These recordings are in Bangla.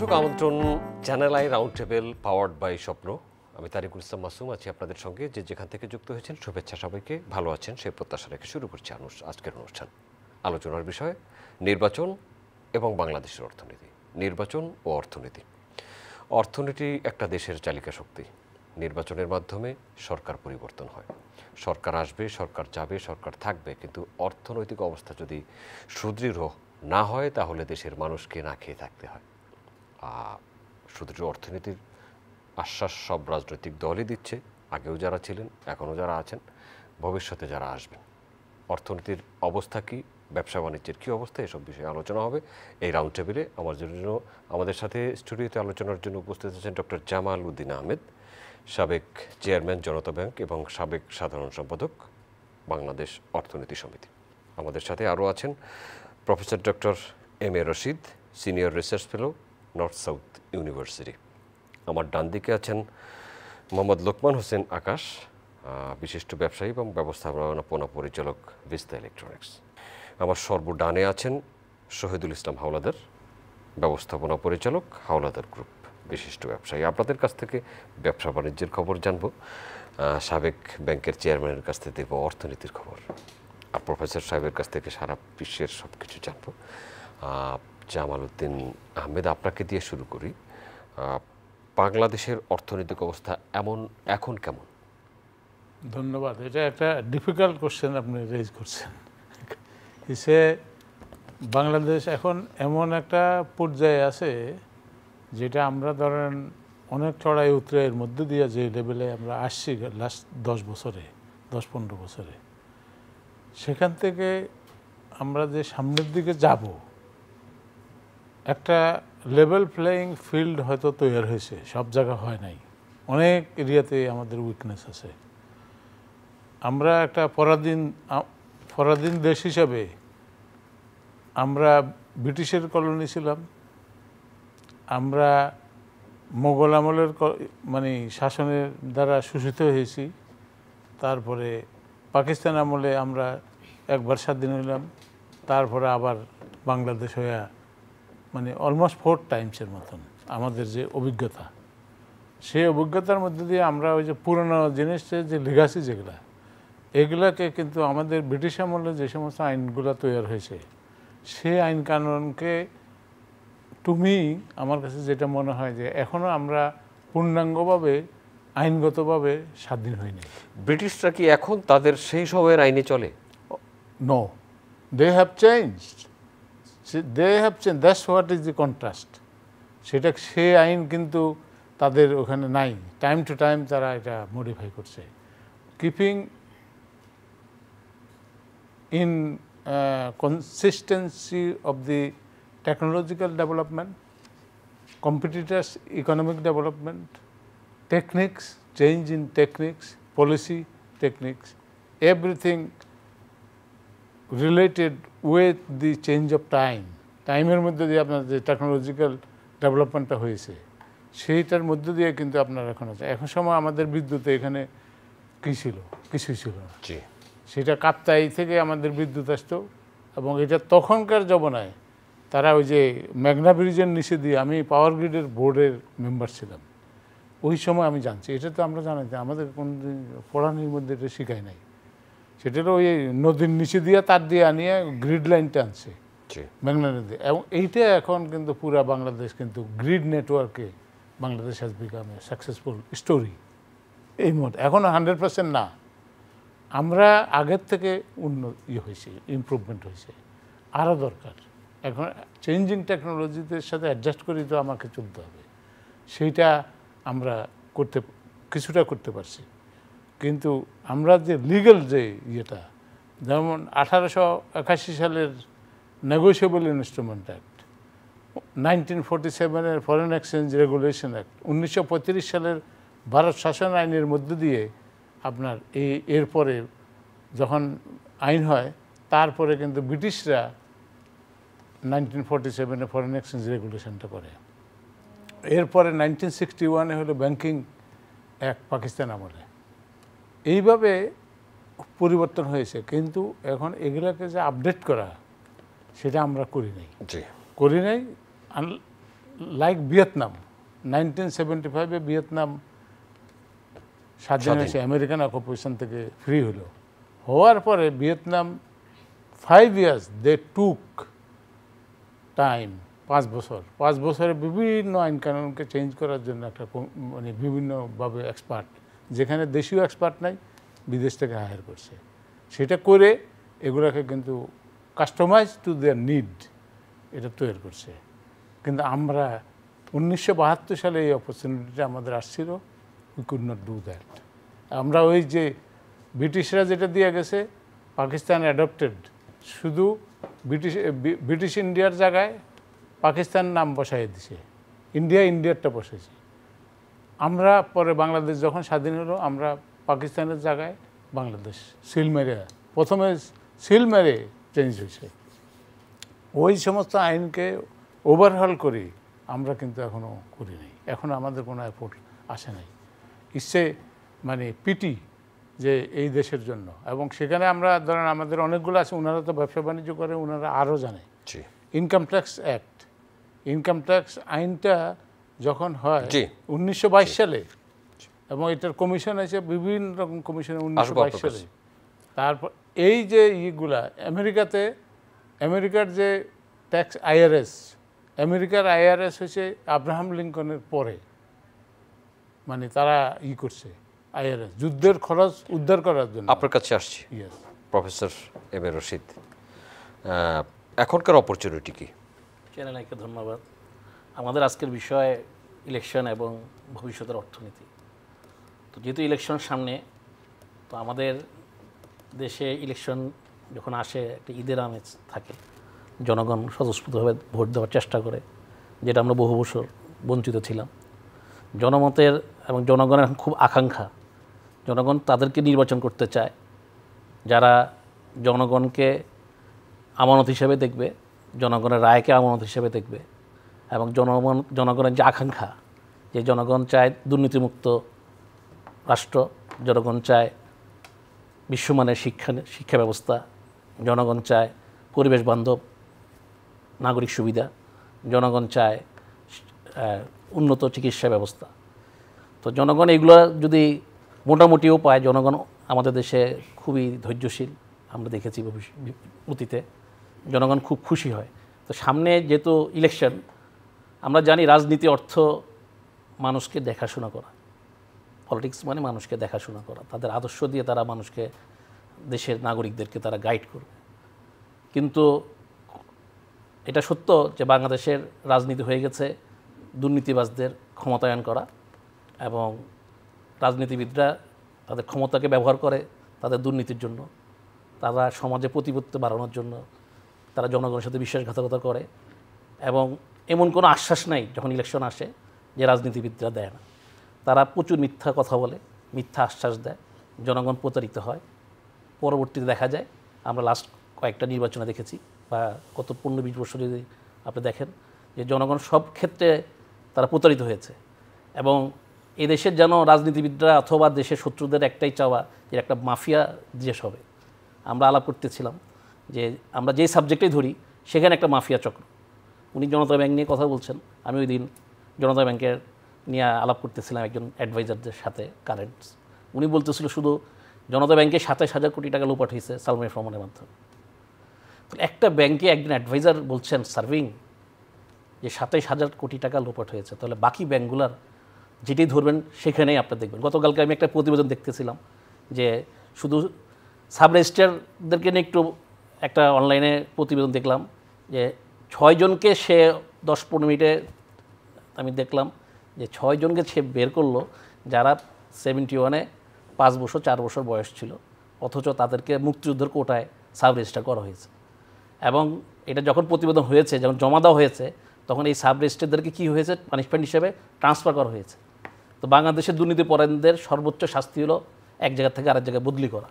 দর্শক আমন্ত্রণ channel I round table powered by Swapno. আমি তারিকুল ইসলাম মাসুম আছি আপনাদের সঙ্গে। যে যেখান থেকে যুক্ত হয়েছেন শুভেচ্ছা সবাইকে। ভালো আছেন সেই প্রত্যাশা রেখে শুরু করছি আজকের অনুষ্ঠান। আলোচনার বিষয় নির্বাচন এবং বাংলাদেশের অর্থনীতি। নির্বাচন ও অর্থনীতি। অর্থনীতি একটা দেশের চালিকা শক্তি। নির্বাচনের মাধ্যমে সরকার পরিবর্তন হয়। সরকার আসবে, সরকার যাবে, সরকার থাকবে, কিন্তু অর্থনৈতিক অবস্থা যদি সুদৃঢ় না হয় তাহলে দেশের মানুষকে না খেয়ে থাকতে হয়। সুদৃঢ় অর্থনীতির আশ্বাস সব রাজনৈতিক দলই দিচ্ছে, আগেও যারা ছিলেন, এখনও যারা আছেন, ভবিষ্যতে যারা আসবেন। অর্থনীতির অবস্থা কী, ব্যবসা বাণিজ্যের কী অবস্থা, এসব বিষয়ে আলোচনা হবে এই রাউন্ড টেবিলে। আমাদের সাথে স্টুডিওতে আলোচনার জন্য উপস্থিত আছেন ডক্টর জামাল উদ্দিন আহমেদ, সাবেক চেয়ারম্যান জনতা ব্যাংক এবং সাবেক সাধারণ সম্পাদক বাংলাদেশ অর্থনীতি সমিতি। আমাদের সাথে আরও আছেন professor doctor M A Rashid, senior research fellow, North South University. আমার ডান দিকে আছেন মোহাম্মদ লোকমান হোসেন আকাশ, বিশিষ্ট ব্যবসায়ী এবং ব্যবস্থাপনা পরিচালক ভিস্তা ইলেকট্রনিক্স। আমার সর্বডানে আছেন শহীদুল ইসলাম হাওলাদার, ব্যবস্থাপনা পরিচালক, হাওলাদার গ্রুপ, বিশিষ্ট ব্যবসায়ী। আপনাদের কাছ থেকে ব্যবসা বাণিজ্যের খবর জানব, সাবেক ব্যাংকের চেয়ারম্যানের কাছ থেকে দেখব অর্থনীতির খবর, আর প্রফেসর সাহেবের কাছ থেকে সারা বিশ্বের সব কিছু জানব। জামাল উদ্দিন আহমেদ, আপনাকে দিয়ে শুরু করি। বাংলাদেশের অর্থনৈতিক অবস্থা এখন কেমন? ধন্যবাদ। এটা একটা ডিফিকাল্ট কোশ্চেন আপনি রেজ করছেন। বাংলাদেশ এখন এমন একটা পর্যায়ে আছে যেটা আমরা ধরেন অনেক চড়াই উতরাইয়ের মধ্যে দিয়ে যে লেভেলে আমরা আসছি লাস্ট 10-15 বছরে, সেখান থেকে আমরা যে সামনের দিকে যাব, একটা লেভেল প্লেয়িং ফিল্ড হয়তো তৈরি হয়েছে, সব জায়গা হয় নাই, অনেক এরিয়াতে আমাদের উইকনেস আছে। আমরা একটা পরাধীন দেশ হিসাবে আমরা ব্রিটিশের কলোনি ছিলাম, আমরা মোগল আমলের শাসনের দ্বারা শোষিত হয়েছি, তারপরে পাকিস্তান আমলে আমরা একবার স্বাধীন হইলাম, তারপরে আবার বাংলাদেশ হইয়া অলমোস্ট 4 টাইমসের মতন আমাদের যে অভিজ্ঞতা, সেই অভিজ্ঞতার মধ্যে দিয়ে আমরা ওই যে পুরনো জিনিসের যে লেগাসি এগুলাকে কিন্তু আমাদের ব্রিটিশ আমলে যে সমস্ত আইনগুলো তৈরি হয়েছে, সেই আইন কানুনকে আমার কাছে যেটা মনে হয় যে এখনও আমরা পূর্ণাঙ্গভাবে আইনগতভাবে স্বাধীন হয়নি। ব্রিটিশরা কি এখন তাদের সেই সময়ের আইনে চলে? No, they have changed, that's what is the contrast. সে আইন কিন্তু তাদের ওখানে নাই, টাইম টু টাইম তারা এটা মডিফাই করছে, keeping in consistency of the technological development, competitors' economic development, techniques, change in techniques, policy techniques, everything related with the change of time. টাইমের মধ্যে দিয়ে আপনার যে টেকনোলজিক্যাল ডেভেলপমেন্টটা হয়েছে, সেইটার মধ্যে দিয়ে কিন্তু আপনার এখন সময় আমাদের বিদ্যুতে এখানে কী ছিল? কিছুই ছিল না। সেটা কাপ্তাই থেকে আমাদের বিদ্যুৎ আসতো, এবং এটা তখনকার জমানায় তারা ওই যে মেঘনা ব্রিজের নিচে দিয়ে, আমি পাওয়ার গ্রিডের বোর্ডের মেম্বার ছিলাম, ওই সময় আমি জানছি। এটা তো আমরা জানি, আমাদের কোন পড়ানোর মধ্যে এটা শেখায় নাই। সেটা ওই নদীর নিচে দিয়ে তার দিয়ে আনিয়ে গ্রিড লাইনটা আনছে মেঘনা নদী, এবং এইটা এখন কিন্তু পুরা বাংলাদেশ কিন্তু গ্রিড নেটওয়ার্কে Bangladesh has become a successful story. এই মুহূর্তে এখনও 100% না, আমরা আগের থেকে হয়েছে, ইমপ্রুভমেন্ট হয়েছে, আরও দরকার। এখন চেঞ্জিং টেকনোলজিদের সাথে অ্যাডজাস্ট করেই তো আমাকে চলতে হবে, সেইটা আমরা কিছুটা করতে পারছি। কিন্তু আমরা যে লিগ্যাল যে ইয়েটা, যেমন 1881 সালের নেগোশিয়েবল ইনস্ট্রুমেন্ট অ্যাক্ট, 1947-এর ফরেন এক্সচেঞ্জ রেগুলেশন অ্যাক্ট, 1935 সালের ভারত শাসন আইনের মধ্যে দিয়ে আপনার এরপরে যখন আইন হয়, তারপরে কিন্তু ব্রিটিশরা 1947-এ ফরেন এক্সচেঞ্জ রেগুলেশনটা করে। এরপরে 1961-এ হলো ব্যাংকিং অ্যাক্ট পাকিস্তান আমলে। এইভাবে পরিবর্তন হয়েছে, কিন্তু এখন এগুলোকে যে আপডেট করা, সেটা আমরা করি নাই। লাইক ভিয়েতনাম 1975-এ ভিয়েতনাম স্বাধীন হয়েছে আমেরিকান অকুপেশন থেকে ফ্রি হলো। হওয়ার পরে ভিয়েতনাম 5 years দে টুক টাইম, 5 বছরে বিভিন্ন আইন কানুনকে চেঞ্জ করার জন্য একটা মানে বিভিন্নভাবে এক্সপার্ট, যেখানে দেশীয় এক্সপার্ট নাই বিদেশ থেকে হায়ার করছে, সেটা করে এগুলোকে কিন্তু কাস্টমাইজ টু দেয়ার নিড এটা তৈরি করছে। কিন্তু আমরা 1972 সালে এই অপরচুনিটিটা আমাদের আসছিল, we could not do that. আমরা ওই যে ব্রিটিশরা যেটা দিয়ে গেছে পাকিস্তান অ্যাডপ্টেড, শুধু ব্রিটিশ ইন্ডিয়ার জায়গায় পাকিস্তান নাম বসাই দিছে, ইন্ডিয়ারটা বসেছে। আমরা পরে বাংলাদেশ যখন স্বাধীন হলো আমরা পাকিস্তানের জায়গায় বাংলাদেশ সিল মেরে, প্রথমে সিল মেরে চেঞ্জ হয়েছে। ওই সমস্ত আইনকে ওভারহল করি আমরা কিন্তু এখনও করি নাই, এখনও আমাদের কোনো এফোর্ট আসে নাই। ইচ্ছে মানে পিটি যে এই দেশের জন্য, এবং সেখানে আমরা ধরেন আমাদের অনেকগুলো আছে, ওনারা তো ব্যবসা বাণিজ্য করে, ওনারা আরও জানে। Income tax act, income tax আইনটা যখন হয় 1922 সালে, এবং এটার কমিশন আছে বিভিন্ন রকম কমিশন 1922 সালে। তারপর এই যে ইগুলা আমেরিকার যে ট্যাক্স আইআরএস, আমেরিকার আইআরএস হয়েছে আব্রাহাম লিঙ্কনের পরে, মানে তারা করছে আইআরএস যুদ্ধের খরচ উদ্ধার করার জন্য। আপনার কাছে আসছি প্রফেসর এম এ রশিদ, এখনকার অপরচুনিটি কি? চ্যানেলকে ধন্যবাদ। আমাদের আজকের বিষয় ইলেকশন এবং ভবিষ্যতের অর্থনীতি। তো যেহেতু ইলেকশন সামনে, তো আমাদের দেশে ইলেকশন যখন আসে একটা ঈদের আমেজ থাকে, জনগণ স্বতঃস্ফূর্তভাবে ভোট দেওয়ার চেষ্টা করে, যেটা আমরা বহু বছর বঞ্চিত ছিলাম। জনমতের এবং জনগণের এখন খুব আকাঙ্ক্ষা, জনগণ তাদেরকে নির্বাচন করতে চায় যারা জনগণকে আমানত হিসেবে দেখবে, জনগণের রায়কে আমানত হিসেবে দেখবে, এবং জনগণের যে আকাঙ্ক্ষা, যে জনগণ চায় দুর্নীতিমুক্ত রাষ্ট্র, জনগণ চায় বিশ্বমানের শিক্ষা ব্যবস্থা, জনগণ চায় পরিবেশ বান্ধব নাগরিক সুবিধা, জনগণ চায় উন্নত চিকিৎসা ব্যবস্থা। তো জনগণ এগুলো যদি মোটামুটিও পায়, জনগণ আমাদের দেশে খুবই ধৈর্যশীল, আমরা দেখেছি অতীতে, জনগণ খুব খুশি হয়। তো সামনে যেহেতু ইলেকশন, আমরা জানি রাজনীতি অর্থ মানুষকে দেখাশোনা করা, পলিটিক্স মানে মানুষকে দেখাশোনা করা, তাদের আদর্শ দিয়ে তারা মানুষকে, দেশের নাগরিকদেরকে তারা গাইড করবে। কিন্তু এটা সত্য যে বাংলাদেশের রাজনীতি হয়ে গেছে দুর্নীতিবাজদের ক্ষমতায়ন করা, এবং রাজনীতিবিদরা তাদের ক্ষমতাকে ব্যবহার করে তাদের দুর্নীতির জন্য, তারা সমাজে প্রতিপত্তি বাড়ানোর জন্য, তারা জনগণের সাথে বিশ্বাসঘাতকতা করে, এবং এমন কোনো আশ্বাস নাই যখন ইলেকশন আসে যে রাজনীতিবিদরা দেয় না। তারা প্রচুর মিথ্যা কথা বলে, মিথ্যা আশ্বাস দেয়, জনগণ প্রতারিত হয়। পরবর্তীতে দেখা যায়, আমরা লাস্ট কয়েকটা নির্বাচনে দেখেছি, বা গত 15-20 বছর যদি আপনি দেখেন, যে জনগণ সব ক্ষেত্রে তারা প্রতারিত হয়েছে। এবং এদেশের যেন রাজনীতিবিদরা অথবা দেশের শত্রুদের একটাই চাওয়া যে একটা মাফিয়া দেশ হবে। আমরা আলাপ করতেছিলাম যে আমরা যে সাবজেক্টেই ধরি সেখানে একটা মাফিয়া চক্র। উনি জনতা ব্যাংক নিয়ে কথা বলছেন, আমি ওই দিন জনতা ব্যাংকের নিয়ে আলাপ করতেছিলাম একজন অ্যাডভাইজারদের সাথে, কারেন্টস। উনি বলতেছিল শুধু জনতা ব্যাংকে 27,000 কোটি টাকা লোপাট হয়েছে সালমান এফ রহমানের মাধ্যমে। একটা ব্যাংকে একজন অ্যাডভাইজার বলছেন সার্ভিং যে 27,000 কোটি টাকা লোপাট হয়েছে, তাহলে বাকি ব্যাংকগুলার যেটাই ধরবেন সেখানেই আপনারা দেখবেন। গতকালকে আমি একটা প্রতিবেদন দেখতেছিলাম যে শুধু সাব রেজিস্ট্রারদেরকে নিয়ে একটু একটা অনলাইনে প্রতিবেদন দেখলাম যে 6 জনকে সে 10-15 মিনিটে আমি দেখলাম যে 6 জনকে সে বের করলো যারা 71-এ 5 বছর 4 বছর বয়স ছিল, অথচ তাদেরকে মুক্তিযুদ্ধের কোটায় সাব রেজিস্ট্রার করা হয়েছে। এবং এটা যখন প্রতিবেদন হয়েছে, যখন জমা দেওয়া হয়েছে, তখন এই সাব রেজিস্ট্রারদেরকে কী হয়েছে, পানিশমেন্ট হিসেবে ট্রান্সফার করা হয়েছে। তো বাংলাদেশের দুর্নীতিপরায়ণদের সর্বোচ্চ শাস্তি হলো এক জায়গা থেকে আরেক জায়গায় বদলি করা।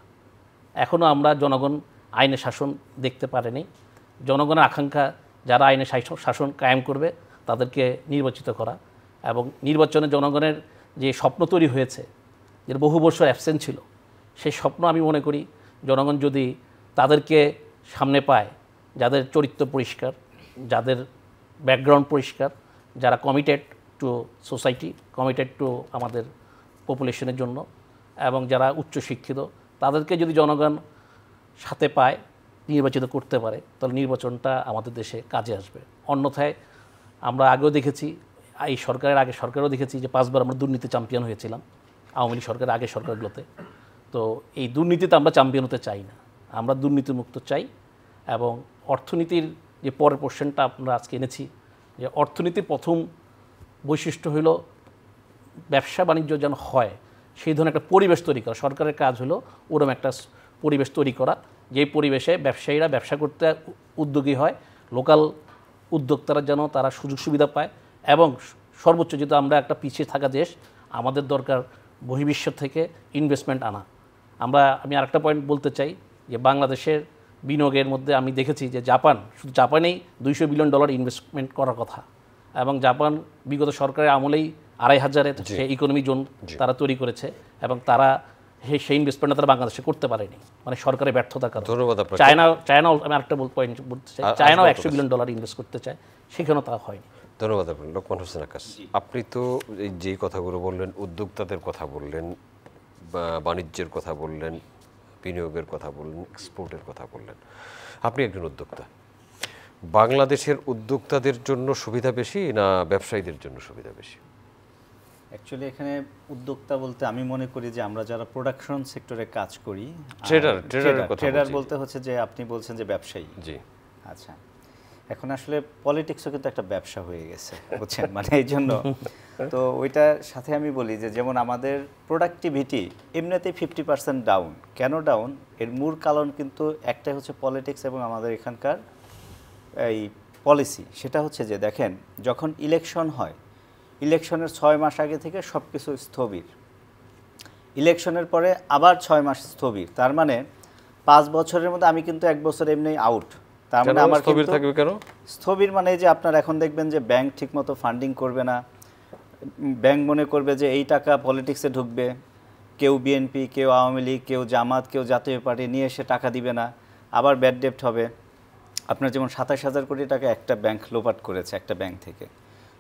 এখনও আমরা জনগণ আইনের শাসন দেখতে পারেনি। জনগণের আকাঙ্ক্ষা যারা আইনের শাসন কায়েম করবে তাদেরকে নির্বাচিত করা, এবং নির্বাচনে জনগণের যে স্বপ্ন তৈরি হয়েছে, যে বহু বছর অ্যাবসেন্ট ছিল, সেই স্বপ্ন আমি মনে করি জনগণ যদি তাদেরকে সামনে পায়, যাদের চরিত্র পরিষ্কার, যাদের ব্যাকগ্রাউন্ড পরিষ্কার, যারা committed two society, committed two আমাদের পপুলেশনের জন্য, এবং যারা উচ্চশিক্ষিত, তাদেরকে যদি জনগণ সাথে পায়, নির্বাচিত করতে পারে, তাহলে নির্বাচনটা আমাদের দেশে কাজে আসবে। অন্যথায় আমরা আগেও দেখেছি, এই সরকারের আগে সরকারও দেখেছি যে 5 বার আমরা দুর্নীতি চ্যাম্পিয়ন হয়েছিলাম আওয়ামী লীগ সরকারের আগে সরকারগুলোতে। তো এই দুর্নীতিতে আমরা চ্যাম্পিয়ন হতে চাই না, আমরা দুর্নীতিমুক্ত চাই। এবং অর্থনীতির যে পরের পোর্শনটা আমরা আজকে এনেছি, যে অর্থনীতির প্রথম বৈশিষ্ট্য হলো ব্যবসা বাণিজ্য যেন হয়, সেই ধরনের একটা পরিবেশ তৈরি করা। সরকারের কাজ হলো ওরকম একটা পরিবেশ তৈরি করা, যেই পরিবেশে ব্যবসায়ীরা ব্যবসা করতে উদ্যোগী হয়, লোকাল উদ্যোক্তারা যেন তারা সুযোগ সুবিধা পায়। এবং সর্বোচ্চ, যেহেতু আমরা একটা পিছিয়ে থাকা দেশ, আমাদের দরকার বহির্বিশ্ব থেকে ইনভেস্টমেন্ট আনা। আমি আরেকটা পয়েন্ট বলতে চাই যে বাংলাদেশের বিনিয়োগের মধ্যে আমি দেখেছি যে শুধু জাপানেই $200 বিলিয়ন ইনভেস্টমেন্ট করার কথা, এবং জাপান বিগত সরকারের আমলেই 2500-এর সে ইকোনমি জোন তারা তৈরি করেছে, এবং তারা সেই ইনভেস্টমেন্টটা তারা বাংলাদেশে করতে পারেনি, মানে সরকারের ব্যর্থতার কারণে। ধন্যবাদ আপনাকে। চায়নাও আমি আরেকটা পয়েন্ট বলতে চাই, চায়নাও $100 বিলিয়ন ইনভেস্ট করতে চায়, সেখানেও তা হয়নি। ধন্যবাদ আপনাকে। লোকমান হোসেন আকাশ, আপনি তো এই যে কথাগুলো বললেন, উদ্যোক্তাদের কথা বললেন, বাণিজ্যের কথা বললেন, বিনিয়োগের কথা বললেন, এক্সপোর্টের কথা বললেন। আপনি একজন উদ্যোক্তা, বাংলাদেশের উদ্যোক্তাদের জন্য সুবিধা বেশি না ব্যবসায়ীদের জন্য সুবিধা বেশি? অ্যাকচুয়ালি এখানে উদ্যোক্তা বলতে আমি মনে করি যে আমরা যারা প্রোডাকশন সেক্টরে কাজ করি, ট্রেডার বলতে হচ্ছে যে আপনি বলছেন যে ব্যবসায়ী। জি, আচ্ছা, এখন আসলে পলিটিক্সও কিন্তু একটা ব্যবসা হয়ে গেছে, বুঝছেন, মানে এই জন্য তো ওইটার সাথে আমি বলি যে যেমন আমাদের প্রোডাক্টিভিটি এমনিতেই 50% ডাউন। কেন ডাউন? এর মূল কারণ কিন্তু একটাই হচ্ছে পলিটিক্স এবং আমাদের এখানকার এই পলিসি। সেটা হচ্ছে যে দেখেন, যখন ইলেকশন হয়, ইলেকশনের 6 মাস আগে থেকে সব কিছু স্থবির, ইলেকশনের পরে আবার 6 মাস স্থবির। তার মানে 5 বছরের মধ্যে আমি কিন্তু 1 বছর এমনি আউট। তার মানে আমার স্থবির থাকবে কেন? স্থবির মানে যে আপনার এখন দেখবেন যে ব্যাংক ঠিকমতো ফান্ডিং করবে না, ব্যাংক মনে করবে যে এই টাকা পলিটিক্সে ঢুকবে, কেউ বিএনপি, কেউ আওয়ামী লীগ, কেউ জামাত, কেউ জাতীয় পার্টি নিয়ে এসে টাকা দিবে না, আবার ব্যাড ডেপ্ট হবে। আপনার যেমন 27,000 কোটি টাকা একটা ব্যাংক লোপাট করেছে একটা ব্যাংক থেকে।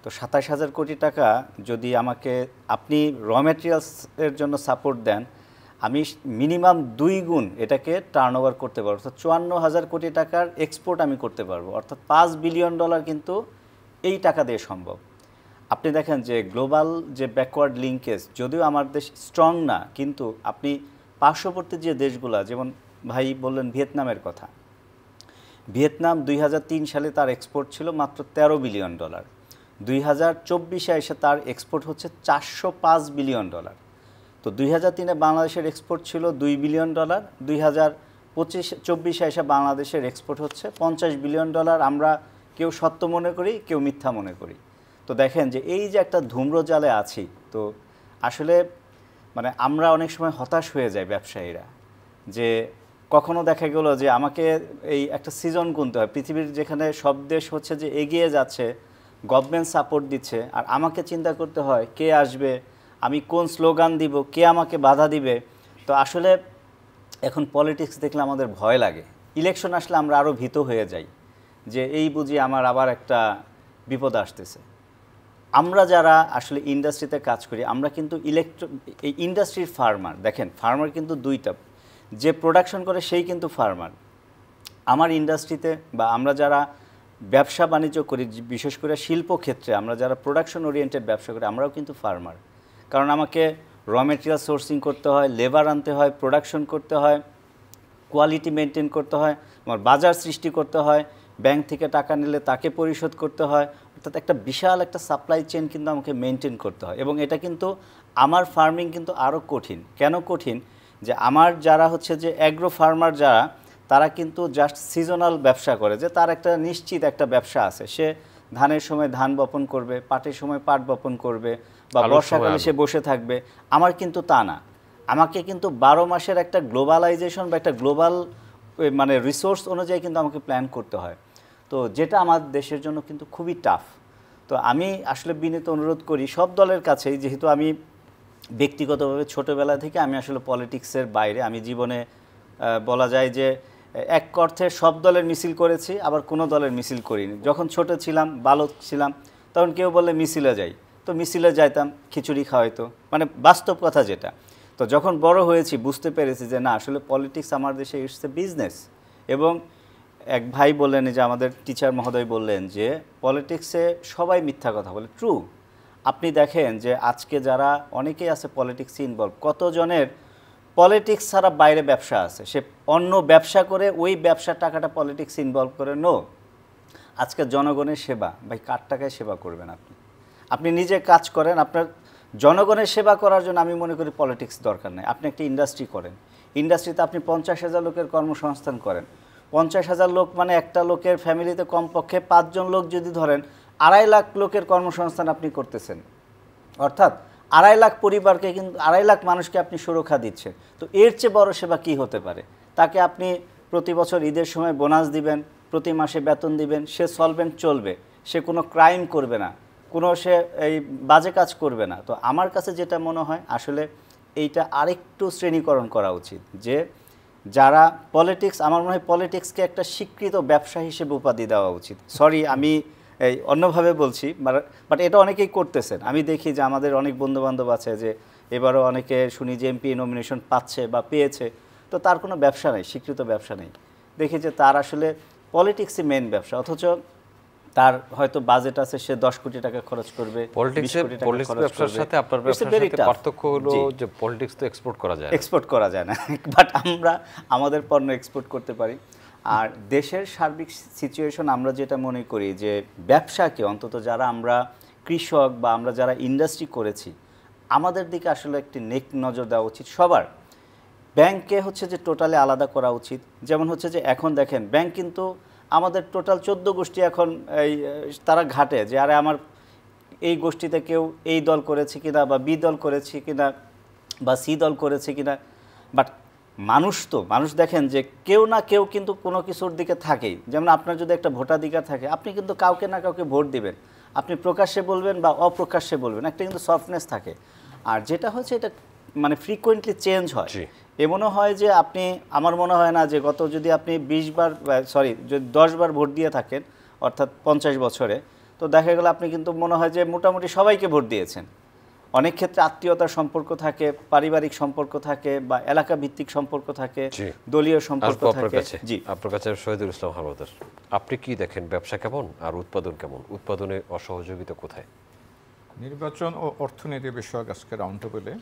তো 27,000 কোটি টাকা যদি আমাকে আপনি র ম্যাটেরিয়ালসের জন্য সাপোর্ট দেন, আমি মিনিমাম 2 গুণ এটাকে টার্নওভার করতে পারবো, অর্থাৎ 54,000 কোটি টাকার এক্সপোর্ট আমি করতে পারবো, অর্থাৎ $5 বিলিয়ন কিন্তু এই টাকা দিয়ে সম্ভব। আপনি দেখেন যে গ্লোবাল যে ব্যাকওয়ার্ড লিঙ্কেজ, যদিও আমার দেশ স্ট্রং না, কিন্তু আপনি পার্শ্ববর্তী যে দেশগুলো, যেমন ভাই বললেন ভিয়েতনামের কথা, ভিয়েতনাম 2003 সালে তার এক্সপোর্ট ছিল মাত্র $13 বিলিয়ন, 2024-এ এসে তার এক্সপোর্ট হচ্ছে $405 বিলিয়ন। তো 2003-এ বাংলাদেশের এক্সপোর্ট ছিল $2 বিলিয়ন, 2024-এ এসে বাংলাদেশের এক্সপোর্ট হচ্ছে $50 বিলিয়ন। আমরা কেউ সত্য মনে করি, কেউ মিথ্যা মনে করি। তো দেখেন যে এই যে একটা ধূম্রজালে আছি, তো আসলে মানে আমরা অনেক সময় হতাশ হয়ে যাই ব্যবসায়ীরা, যে কখনো দেখা গেল যে আমাকে এই একটা সিজন গুনতে হয়, পৃথিবীর যেখানে সব দেশ হচ্ছে যে এগিয়ে যাচ্ছে, গভর্নমেন্ট সাপোর্ট দিচ্ছে, আর আমাকে চিন্তা করতে হয় কে আসবে, আমি কোন স্লোগান দিব, কে আমাকে বাধা দিবে। তো আসলে এখন পলিটিক্স দেখলে আমাদের ভয় লাগে, ইলেকশন আসলে আমরা আরও ভীত হয়ে যাই যে এই বুঝি আমার আবার একটা বিপদ আসতেছে। আমরা যারা আসলে ইন্ডাস্ট্রিতে কাজ করি, আমরা কিন্তু এই ইন্ডাস্ট্রির ফার্মার। দেখেন, ফার্মার কিন্তু দুইটা, যে প্রোডাকশন করে সেই কিন্তু ফার্মার। আমার ইন্ডাস্ট্রিতে বা আমরা যারা ব্যবসা বাণিজ্য করি, বিশেষ করে শিল্প ক্ষেত্রে আমরা যারা প্রোডাকশন ওরিয়েন্টেড ব্যবসা করি, আমরাও কিন্তু ফার্মার। কারণ আমাকে র মেটেরিয়াল সোর্সিং করতে হয়, লেবার আনতে হয়, প্রোডাকশন করতে হয়, কোয়ালিটি মেনটেন করতে হয়, আমার বাজার সৃষ্টি করতে হয়, ব্যাংক থেকে টাকা নিলে তাকে পরিশোধ করতে হয়, অর্থাৎ একটা বিশাল একটা সাপ্লাই চেইন কিন্তু আমাকে মেনটেন করতে হয়। এবং এটা কিন্তু আমার ফার্মিং কিন্তু আরও কঠিন। কেন কঠিন? যে আমার যারা হচ্ছে যে অ্যাগ্রো ফার্মার যারা, তারা কিন্তু জাস্ট সিজনাল ব্যবসা করে, যে তার একটা নিশ্চিত একটা ব্যবসা আছে, সে ধানের সময় ধান বপন করবে, পাটের সময় পাট বপন করবে, বা বর্ষাকালে সে বসে থাকবে। আমার কিন্তু তা না, আমাকে কিন্তু 12 মাসের একটা গ্লোবালাইজেশন বা একটা গ্লোবাল মানে রিসোর্স অনুযায়ী কিন্তু আমাকে প্ল্যান করতে হয়। তো যেটা আমার দেশের জন্য কিন্তু খুবই টাফ। তো আমি আসলে বিনীত অনুরোধ করি সব দলের কাছেই, যেহেতু আমি ব্যক্তিগতভাবে ছোটোবেলা থেকে আমি আসলে পলিটিক্সের বাইরে, আমি জীবনে বলা যায় যে এক অর্থে সব দলের মিছিল করেছি, আবার কোনো দলের মিছিল করিনি। যখন ছোট ছিলাম, বালক ছিলাম, তখন কেউ বললে মিছিলে যাই, তো মিছিলে যাইতাম, খিচুড়ি খাওয়াইতো, মানে বাস্তব কথা যেটা। তো যখন বড় হয়েছি বুঝতে পেরেছি যে না, আসলে পলিটিক্স আমার দেশে ইটস এ বিজনেস। এবং এক ভাই বললেন, যে আমাদের টিচার মহোদয় বললেন যে পলিটিক্সে সবাই মিথ্যা কথা বলে। ট্রু। আপনি দেখেন যে আজকে যারা অনেকেই আছে পলিটিক্সে ইনভলভ, কতজনের পলিটিক্স ছাড়া বাইরে ব্যবসা আছে, সে অন্য ব্যবসা করে ওই ব্যবসার টাকাটা পলিটিক্স ইনভলভ করে। নো, আজকে জনগণের সেবা, ভাই কার টাকায় সেবা করবেন আপনি? আপনি নিজে কাজ করেন, আপনার জনগণের সেবা করার জন্য আমি মনে করি পলিটিক্স দরকার নেই। আপনি একটা ইন্ডাস্ট্রি করেন, ইন্ডাস্ট্রিতে আপনি 50,000 লোকের কর্মসংস্থান করেন। 50,000 লোক মানে একটা লোকের ফ্যামিলিতে কমপক্ষে 5 জন লোক যদি ধরেন, 2.5 লাখ লোকের কর্মসংস্থান আপনি করতেছেন। অর্থাৎ 2.5 লাখ পরিবারকে, কিন্তু 2.5 লাখ মানুষকে আপনি সুরক্ষা দিচ্ছেন। তো এর চেয়ে বড় সেবা কি হতে পারে? তাকে আপনি প্রতি বছর ঈদের সময় বোনাস দিবেন, প্রতি মাসে বেতন দিবেন, সে সলভেন্ট চলবে, সে কোনো ক্রাইম করবে না, কোনো সে এই বাজে কাজ করবে না। তো আমার কাছে যেটা মনে হয় আসলে এইটা আরেকটু শ্রেণীকরণ করা উচিত, যে যারা পলিটিক্স, আমার মনে হয় পলিটিক্সকে একটা স্বীকৃত ব্যবসা হিসেবে উপাধি দেওয়া উচিত। সরি, আমি এই অন্যভাবে বলছি, বাট এটা অনেকেই করতেছেন। আমি দেখি যে আমাদের অনেক বন্ধুবান্ধব আছে যে এবারও অনেকে শুনি যে এমপি নমিনেশন পাচ্ছে বা পেয়েছে, তো তার কোনো ব্যবসা নেই, স্বীকৃত ব্যবসা নেই। দেখি যে তার আসলে পলিটিক্সই মেন ব্যবসা, অথচ তার হয়তো বাজেট আছে, সে 10 কোটি টাকা খরচ করবে। পলিটিক্স ব্যবসার সাথে আপনার ব্যবসার সাথে পার্থক্য হলো যে পলিটিক্স তো এক্সপোর্ট করা যায় না। এক্সপোর্ট করা যায় না, বাট আমরা আমাদের পণ্য এক্সপোর্ট করতে পারি। আর দেশের সার্বিক সিচুয়েশন আমরা যেটা মনে করি যে ব্যবসাকে, অন্তত যারা আমরা কৃষক বা আমরা যারা ইন্ডাস্ট্রি করেছি, আমাদের দিকে আসলে একটি নেক নজর দেওয়া উচিত সবার। ব্যাংকে হচ্ছে যে টোটালি আলাদা করা উচিত। যেমন হচ্ছে যে এখন দেখেন ব্যাংক কিন্তু আমাদের টোটাল 14 গোষ্ঠী এখন এই তারা ঘাটে যে আরে আমার এই গোষ্ঠীতে কেউ এই দল করেছে কিনা, বা বি দল করেছে কিনা, বা সি দল করেছে কিনা। বাট মানুষ দেখেন যে কেউ না কেউ কিন্তু কোনো কিছুর দিকে থাকেই। যেমন আপনার যদি একটা ভোটাধিকার থাকে, আপনি কিন্তু কাউকে না কাউকে ভোট দিবেন, আপনি প্রকাশ্যে বলবেন বা অপ্রকাশ্যে বলবেন, একটা কিন্তু সফটনেস থাকে। আর যেটা হচ্ছে এটা মানে ফ্রিকোয়েন্টলি চেঞ্জ হয়। এমনও হয় যে আপনি, আমার মনে হয় না যে যদি আপনি 10 বার ভোট দিয়ে থাকেন, অর্থাৎ 50 বছরে, তো দেখা গেল আপনি কিন্তু মনে হয় যে মোটামুটি সবাইকে ভোট দিয়েছেন। অনেক ক্ষেত্রে আত্মীয়তার সম্পর্ক থাকে, পারিবারিক সম্পর্ক থাকে, বা এলাকা ভিত্তিক সম্পর্ক থাকে, দলীয় সম্পর্ক থাকে। জি, আপনার কাছে শহীদুল ইসলাম হাওলাদার, আপনি কি দেখেন ব্যবসা কেমন আর উৎপাদন কেমন? উৎপাদনে অসহযোগিতা কোথায়? নির্বাচন ও অর্থনীতি বিষয়ক আজকে রাউন্ড টেবিলে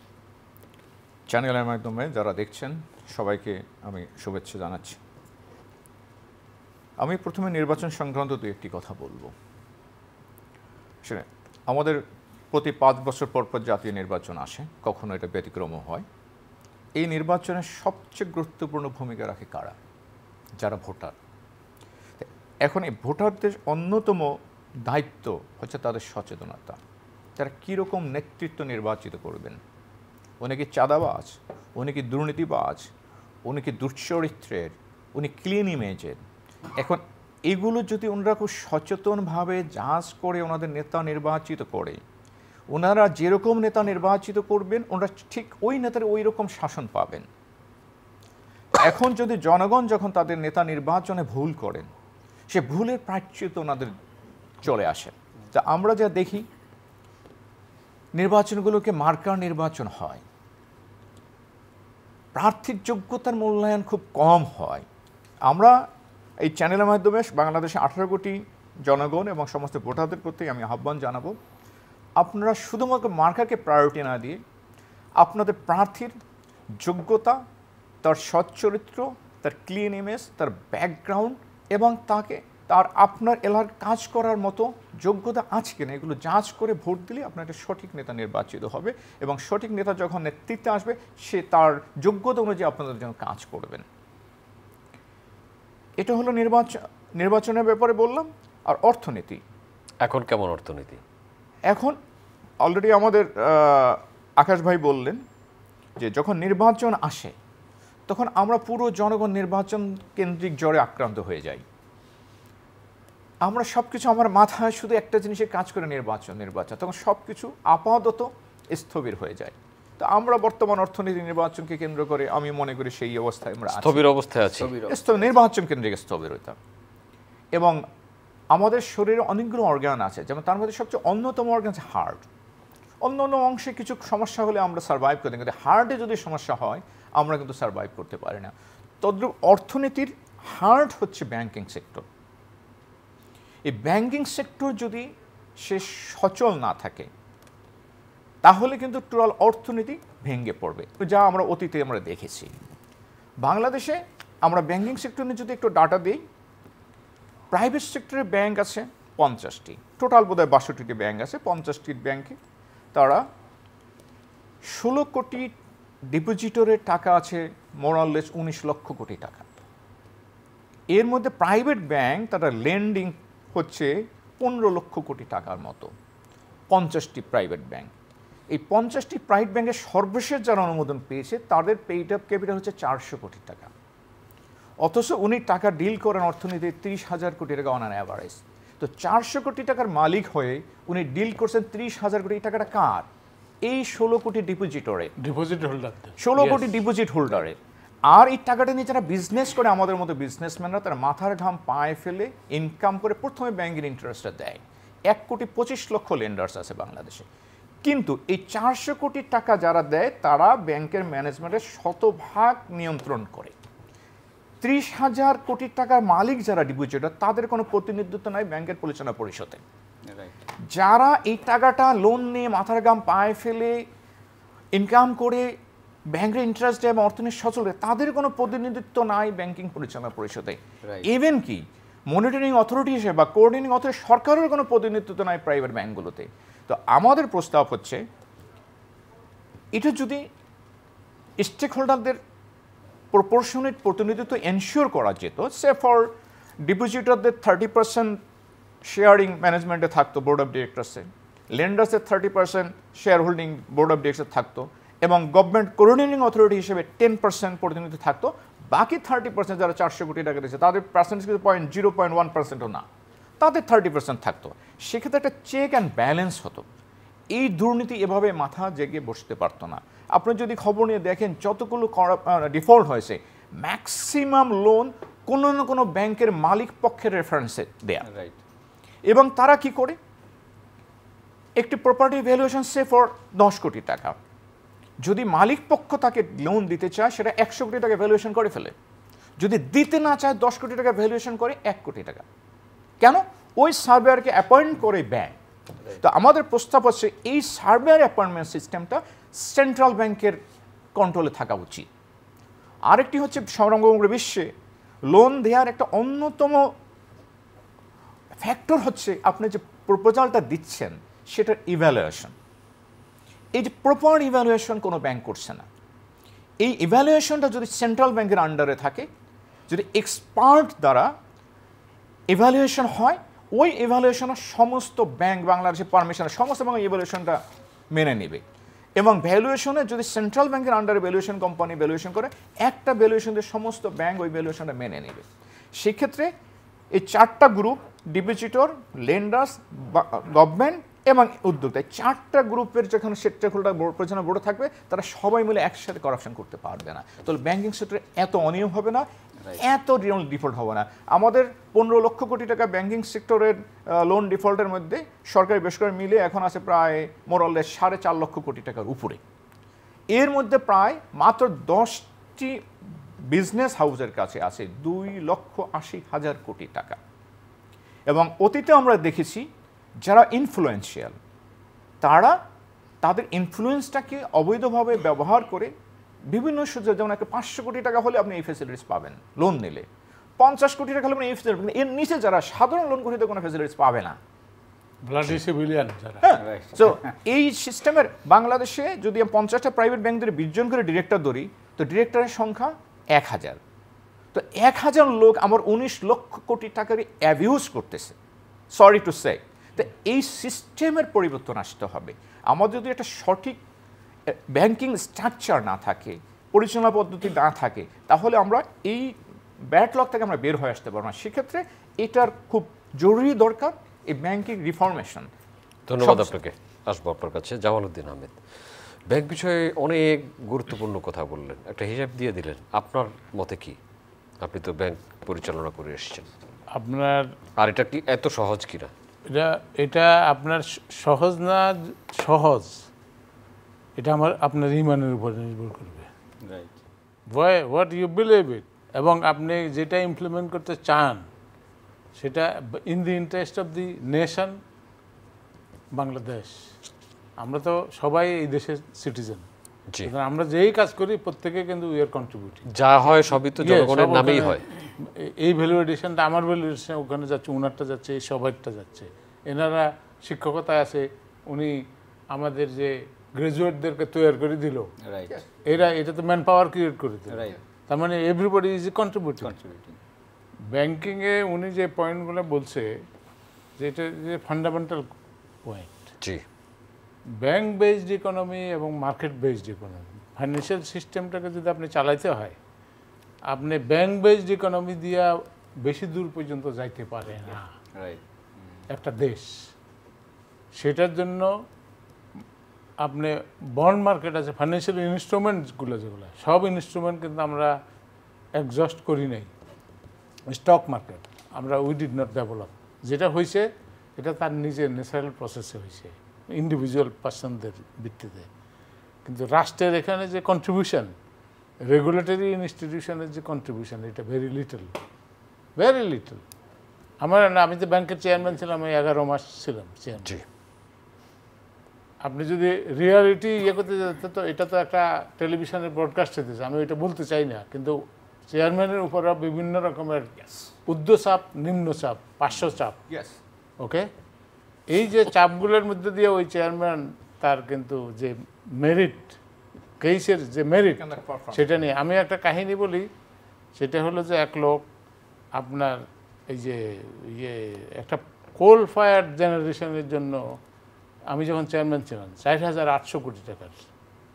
চ্যানেলের মাধ্যমে যারা দেখছেন সবাইকে আমি শুভেচ্ছা জানাচ্ছি। আমি প্রথমে নির্বাচন সংক্রান্ত দু একটি কথা বলবো। আমাদের প্রতি 5 বছর পর পর জাতীয় নির্বাচন আসে, কখনো এটা ব্যতিক্রমও হয়। এই নির্বাচনে সবচেয়ে গুরুত্বপূর্ণ ভূমিকা রাখে কারা? যারা ভোটার। এখন এই ভোটারদের অন্যতম দায়িত্ব হচ্ছে তাদের সচেতনতা। তারা কীরকম নেতৃত্ব নির্বাচিত করবেন। উনি কি চাঁদাবাজ, উনি কি দুর্নীতিবাজ, উনি কি দুশ্চরিত্রের, উনি ক্লিন ইমেজের। এখন এগুলো যদি ওনারা খুব সচেতনভাবে যাচ করে ওনাদের নেতা নির্বাচিত করে, ওনারা যেরকম নেতা নির্বাচিত করবেন, ওনারা ঠিক ওই নেতার ওই রকম শাসন পাবেন। এখন যদি জনগণ যখন তাদের নেতা নির্বাচনে ভুল করেন, সে ভুলের প্রায়শ্চিত্ত ওনাদের চলে আসে। তা আমরা যা দেখি, নির্বাচনগুলোকে মার্কার নির্বাচন হয়, প্রার্থীর যোগ্যতার মূল্যায়ন খুব কম হয়। আমরা এই চ্যানেলের মাধ্যমে বাংলাদেশে 18 কোটি জনগণ এবং সমস্ত ভোটারদের প্রতি আমি আহ্বান জানাবো, আপনারা শুধুমাত্র মার্কাকে প্রায়োরিটি না দিয়ে আপনাদের প্রার্থীর যোগ্যতা, তার সচ্চরিত্র, তার ক্লিন ইমেজ, তার ব্যাকগ্রাউন্ড এবং তার আপনার এলাকার কাজ করার মতো যোগ্যতা আছে কিনা, এগুলো যাচ করে ভোট দিলে আপনার একটা সঠিক নেতা নির্বাচিত হবে। এবং সঠিক নেতা যখন নেতৃত্বে আসবে, সে তার যোগ্যতা অনুযায়ী আপনাদের জন্য কাজ করবেন। এটা হলো নির্বাচনের ব্যাপারে বললাম। আর অর্থনীতি এখন কেমন অর্থনীতি? এখন অলরেডি আমাদের আকাশ ভাই বললেন যে যখন নির্বাচন আসে তখন আমরা পুরো জনগণ নির্বাচন কেন্দ্রিক জ্বরে আক্রান্ত হয়ে যাই। আমরা সব কিছু, আমার মাথায় শুধু একটা জিনিসের কাজ করে নির্বাচন, তখন সব কিছু আপাতত স্থবির হয়ে যায়। তো আমরা বর্তমান অর্থনীতি নির্বাচনকে কেন্দ্র করে আমি মনে করি সেই অবস্থায় আমরা স্থবির অবস্থায় আছি। নির্বাচন কেন্দ্রিক স্থবিরতা। এবং আমাদের শরীরে অনেকগুলো অর্গান আছে, যেমন তার মধ্যে সবচেয়ে অন্যতম অর্গান আছে হার্ট। অন্য অন্য অংশে কিছু সমস্যা হলে আমরা সার্ভাইভ করতে, কিন্তু হার্টে যদি সমস্যা হয় আমরা কিন্তু সার্ভাইভ করতে পারি না। তদ্রূপ অর্থনীতির হার্ট হচ্ছে ব্যাংকিং সেক্টর। এই ব্যাংকিং সেক্টর যদি সে সচল না থাকে তাহলে কিন্তু টোটাল অর্থনীতি ভেঙে পড়বে, যা আমরা অতীতে আমরা দেখেছি। বাংলাদেশে আমরা ব্যাংকিং সেক্টর নিয়ে যদি একটু ডাটা দিই, প্রাইভেট সেক্টরে ব্যাংক আছে 50টি, টোটাল বোধহয় 62টি ব্যাংক আছে। 50টি ব্যাংকে তারা 16 কোটি ডিপোজিটরের টাকা আছে, মোরাললেস 19 লক্ষ কোটি টাকা। এর মধ্যে প্রাইভেট ব্যাংক তারা লেন্ডিং হচ্ছে 15 লক্ষ কোটি টাকার মতো। 50টি প্রাইভেট ব্যাংক, এই 50টি প্রাইভেট ব্যাংকের সর্বশেষ যারা অনুমোদন পেয়েছে তাদের পেইড আপ ক্যাপিটাল হচ্ছে 400 কোটি টাকা। অথচ উনি টাকা ডিল করেন অর্থনীতিতে 30,000 কোটি টাকা অন অ্যান অ্যাভারেজ। তো 400 কোটি টাকার মালিক হয়ে উনি ডিল করছেন 30,000 কোটি টাকাটা কার? এই 16 কোটি ডিপোজিটরে, ডিপোজিট হোল্ডার 16 কোটি ডিপোজিট হোল্ডারের। আর এই টাকাটা নিয়ে যারা বিজনেস করে, আমাদের মতো বিজনেসম্যানরা, তারা মাথার ঘাম পায়ে ফেলে ইনকাম করে প্রথমে ব্যাংকের ইন্টারেস্টটা দেয়। 1,25,00,000 লেন্ডার্স আছে বাংলাদেশে, কিন্তু এই 400 কোটি টাকা যারা দেয় তারা ব্যাংকের ম্যানেজমেন্টের শতভাগ নিয়ন্ত্রণ করে। 30,000 কোটি টাকার মালিক যারা ডিপোজিটর, তাদের কোনো প্রতিনিধিত্ব নাই ব্যাংকের পরিচালনা পরিষদে। যারা এই টাকাটা লোন নিয়ে মাথার ঘাম পায়ে ফেলে ইনকাম করে ব্যাংকের ইন্টারেস্ট দেয় এবং অর্থনীতি সচল, তাদের কোনো প্রতিনিধিত্ব নাই ব্যাংকিং পরিচালনা পরিষদে। ইভেন কি মনিটরিং অথরিটি হিসেবে বা কোঅর্ডিনেটিং অথরিটি সরকারের কোনো প্রতিনিধিত্ব নাই প্রাইভেট ব্যাংকগুলোতে। তো আমাদের প্রস্তাব হচ্ছে এটা যদি স্টেক হোল্ডারদের প্রপোর্শনেট প্রতিনিধিত্ব এনশিওর করা যেত, সে ফর ডিপোজিটরদের 30% শেয়ারিং ম্যানেজমেন্টে থাকতো বোর্ড অফ ডিরেক্টরসে, লেন্ডার্সের 30% শেয়ার হোল্ডিং বোর্ড অফ ডিরেক্টরসে থাকতো, এবং গভর্নমেন্ট কোঅর্ডিনেটিং অথরিটি হিসেবে 10% প্রতিনিধিত্ব থাকতো। বাকি 30% যারা 400 কোটি টাকা দিয়েছে তাদের পার্সেন্টেজ কিন্তু 0.1%ও না, তাদের 30% থাকতো। সেক্ষেত্রে একটা চেক অ্যান্ড ব্যালেন্স হতো। এই দুর্নীতি এভাবে মাথা জেগে বসতে পারতো না। আপনি যদি খবর নিয়ে দেখেন যতগুলো ডিফল্ট হয়েছে, ম্যাক্সিমাম লোন কোনো না কোনো ব্যাংকের মালিক পক্ষের রেফারেন্সে দেয়া। এবং তারা কি করে, একটি প্রপার্টি ভ্যালুয়েশন সে ফর 10 কোটি টাকা, যদি মালিক পক্ষ তাকে লোন দিতে চায় সেটা 100 কোটি টাকা ভ্যালুয়েশন করে ফেলে। যদি দিতে না চায় 10 কোটি টাকা ভ্যালুয়েশন করে 1 কোটি টাকা। কেন? ওই সার্ভেয়ারকে অ্যাপয়েন্ট করে ব্যাংক। তো আমাদের প্রস্তাব হচ্ছে এই সার্ভেয়ার অ্যাপয়েন্টমেন্ট সিস্টেমটা সেন্ট্রাল ব্যাংকের কন্ট্রোলে থাকা উচিত। আরেকটি হচ্ছে সমগ্র বিশ্বে লোন দেওয়ার একটা অন্যতম ফ্যাক্টর হচ্ছে আপনি যে প্রপোজালটা দিচ্ছেন সেটার ইভ্যালুয়েশন। এই যে প্রপার ইভ্যালুয়েশন কোনো ব্যাংক করছে না। এই ইভ্যালুয়েশনটা যদি সেন্ট্রাল ব্যাংকের আন্ডারে থাকে, যদি এক্সপার্ট দ্বারা ইভ্যালুয়েশন হয়, ওই ইভ্যালুয়েশনের সমস্ত ব্যাংক বাংলাদেশের পারমিশন সমস্ত ব্যাংক ইভ্যালুয়েশনটা মেনে নেবে। এবং ভ্যালুয়েশনে যদি সেন্ট্রাল ব্যাংকের আন্ডারে ভ্যালুয়েশন কোম্পানি ভ্যালুয়েশন করে, একটা ভ্যালুয়েশন দিয়ে সমস্ত ব্যাংক ওই ভ্যালুয়েশনটা মেনে নেবে। সেক্ষেত্রে এই 4টা গ্রুপ, ডিপোজিটর, লেন্ডার্স, গভর্নমেন্ট এবং উদ্যোক্তা, 4টা গ্রুপের যেখানে স্টেক হোল্ডার পরিচালনা বোর্ড থাকবে, তারা সবাই মিলে একসাথে করাপশন করতে পারবে না। তাহলে ব্যাংকিং সেক্টরে এত অনিয়ম হবে না, এত ডিফল্ট হবে না। আমাদের 15 লক্ষ কোটি টাকা ব্যাংকিং সেক্টরের লোন ডিফল্টের মধ্যে সরকারি বেসরকারি মিলে এখন আছে প্রায় মোরাললেস 4.5 লক্ষ কোটি টাকার উপরে। এর মধ্যে প্রায় মাত্র 10টি বিজনেস হাউসের কাছে আছে 2,80,000 কোটি টাকা। এবং অতীতে আমরা দেখেছি যারা ইনফ্লুয়েন্সিয়াল, তারা তাদের ইনফ্লুয়েন্সটাকে অবৈধভাবে ব্যবহার করে বিভিন্ন সুযোগ, যেমন একটা 500 কোটি টাকা হলে আপনি এই ফ্যাসিলিটিস পাবেন লোন নিলে, 50 কোটি টাকা হলে আপনি এই ফ্যাসিলিটি, এর নিচে যারা সাধারণ লোন গ্রহীত কোনো ফ্যাসিলিটিস পাবে না। তো এই সিস্টেমের বাংলাদেশে যদি 50টা প্রাইভেট ব্যাংক ধরে 20 জন করে ডিরেক্টর ধরি, তো ডিরেক্টরের সংখ্যা 1000। তো 1000 লোক আমার 19 লক্ষ কোটি টাকারই অ্যাবিউজ করতেছে, সরি টু সে। তো এই সিস্টেমের পরিবর্তন আসতে হবে। আমাদের যদি একটা সঠিক ব্যাংকিং স্ট্রাকচার না থাকে, পরিচালনা পদ্ধতি না থাকে, তাহলে আমরা এই ব্যাকলগ থেকে আমরা বের হয়ে আসতে পারবো না। সেক্ষেত্রে এটার খুব জরুরি দরকার এই ব্যাংকিং রিফরমেশন। ধন্যবাদ আপনাকে। আসবো আপনার কাছে জামালউদ্দিন আহমেদ। ব্যাংক বিষয়ে অনেক গুরুত্বপূর্ণ কথা বললেন, একটা হিসাব দিয়ে দিলেন। আপনার মতে কি? আপনি তো ব্যাংক পরিচালনা করে এসেছেন। আপনার আর এটা কি এত সহজ কিনা? এটা আপনার সহজ না, সহজ এটা আপনার ইমানের উপর নির্ভর করবে, right. What you believe it, এবং আপনি যেটা ইমপ্লিমেন্ট করতে চান সেটা in the interest of the nation Bangladesh. আমরা তো সবাই এই দেশের সিটিজেন, জি, আমরা যেই কাজ করি প্রত্যেকে কিন্তু উই আর কন্ট্রিবিউটিং। যা হয় সবই তো জনগণের নামেই হয়। এই ভ্যালুয়েশনটা আমার ভ্যালুয়েশন ওখানে যাচ্ছে, উনারটা যাচ্ছে, এই সবাইটা যাচ্ছে। এনারা শিক্ষকতায় আছে, উনি আমাদের যে গ্রাজুয়েটদেরকে তৈরি করে দিল, রাইট, এটা তো ম্যান পাওয়ার ক্রিয়েট করে দিল। রাইট, তার মানে এভরিবডি ইজ কন্ট্রিবিউটিং। কন্ট্রিবিউটিং। ব্যাংকিংয়ে উনি যে পয়েন্টগুলো বলছে যে এটা যে ফান্ডামেন্টাল পয়েন্ট, জি, ব্যাংক বেসড ইকোনমি এবং মার্কেট বেসড ইকোনমি, ফাইন্যান্সিয়াল সিস্টেমটাকে যদি আপনি চালাইতে হয়, আপনি ব্যাংক বেসড ইকোনমি দিয়া বেশি দূর পর্যন্ত যাইতে পারে না রাইট, একটা দেশ। সেটার জন্য আপনি বন্ড মার্কেট আছে, ফাইন্যান্সিয়াল ইনস্ট্রুমেন্টসগুলো যেগুলো, সব ইনস্ট্রুমেন্ট কিন্তু আমরা এক্সস্ট করি নাই। স্টক মার্কেট আমরা উই ডিড নট ডেভেলপ, যেটা হয়েছে এটা তার নিজের ন্যাচারাল প্রসেসে হয়েছে, ইন্ডিভিজুয়াল পার্সনদের ভিত্তিতে। কিন্তু রাষ্ট্রের এখানে যে কন্ট্রিবিউশন, রেগুলেটরি ইনস্টিটিউশনের যে কন্ট্রিবিউশন, এটা ভেরি লিটল, ভেরি লিটল। আমি তো ব্যাংকের চেয়ারম্যান ছিলাম, আমি 11 মাস ছিলাম চেয়ারম্যান। জি, আপনি যদি রিয়ালিটি করতে যেতে, তো এটা তো একটা টেলিভিশনের ব্রডকাস্ট হতেছে, আমি এটা বলতে চাই না, কিন্তু চেয়ারম্যানের উপরে বিভিন্ন রকমের ঊর্ধ্বচাপ, নিম্নচাপ, পার্শ্বচাপ, ওকে। এই যে চাপগুলোর মধ্যে দিয়ে ওই চেয়ারম্যান তার কিন্তু যে মেরিট, কেসের যে মেরিট, সেটা নিয়ে আমি একটা কাহিনী বলি। সেটা হলো যে এক লোক আপনার এই যে একটা কোল ফায়ার জেনারেশনের জন্য আমি যখন চেয়ারম্যান ছিলাম 4,800 কোটি টাকার,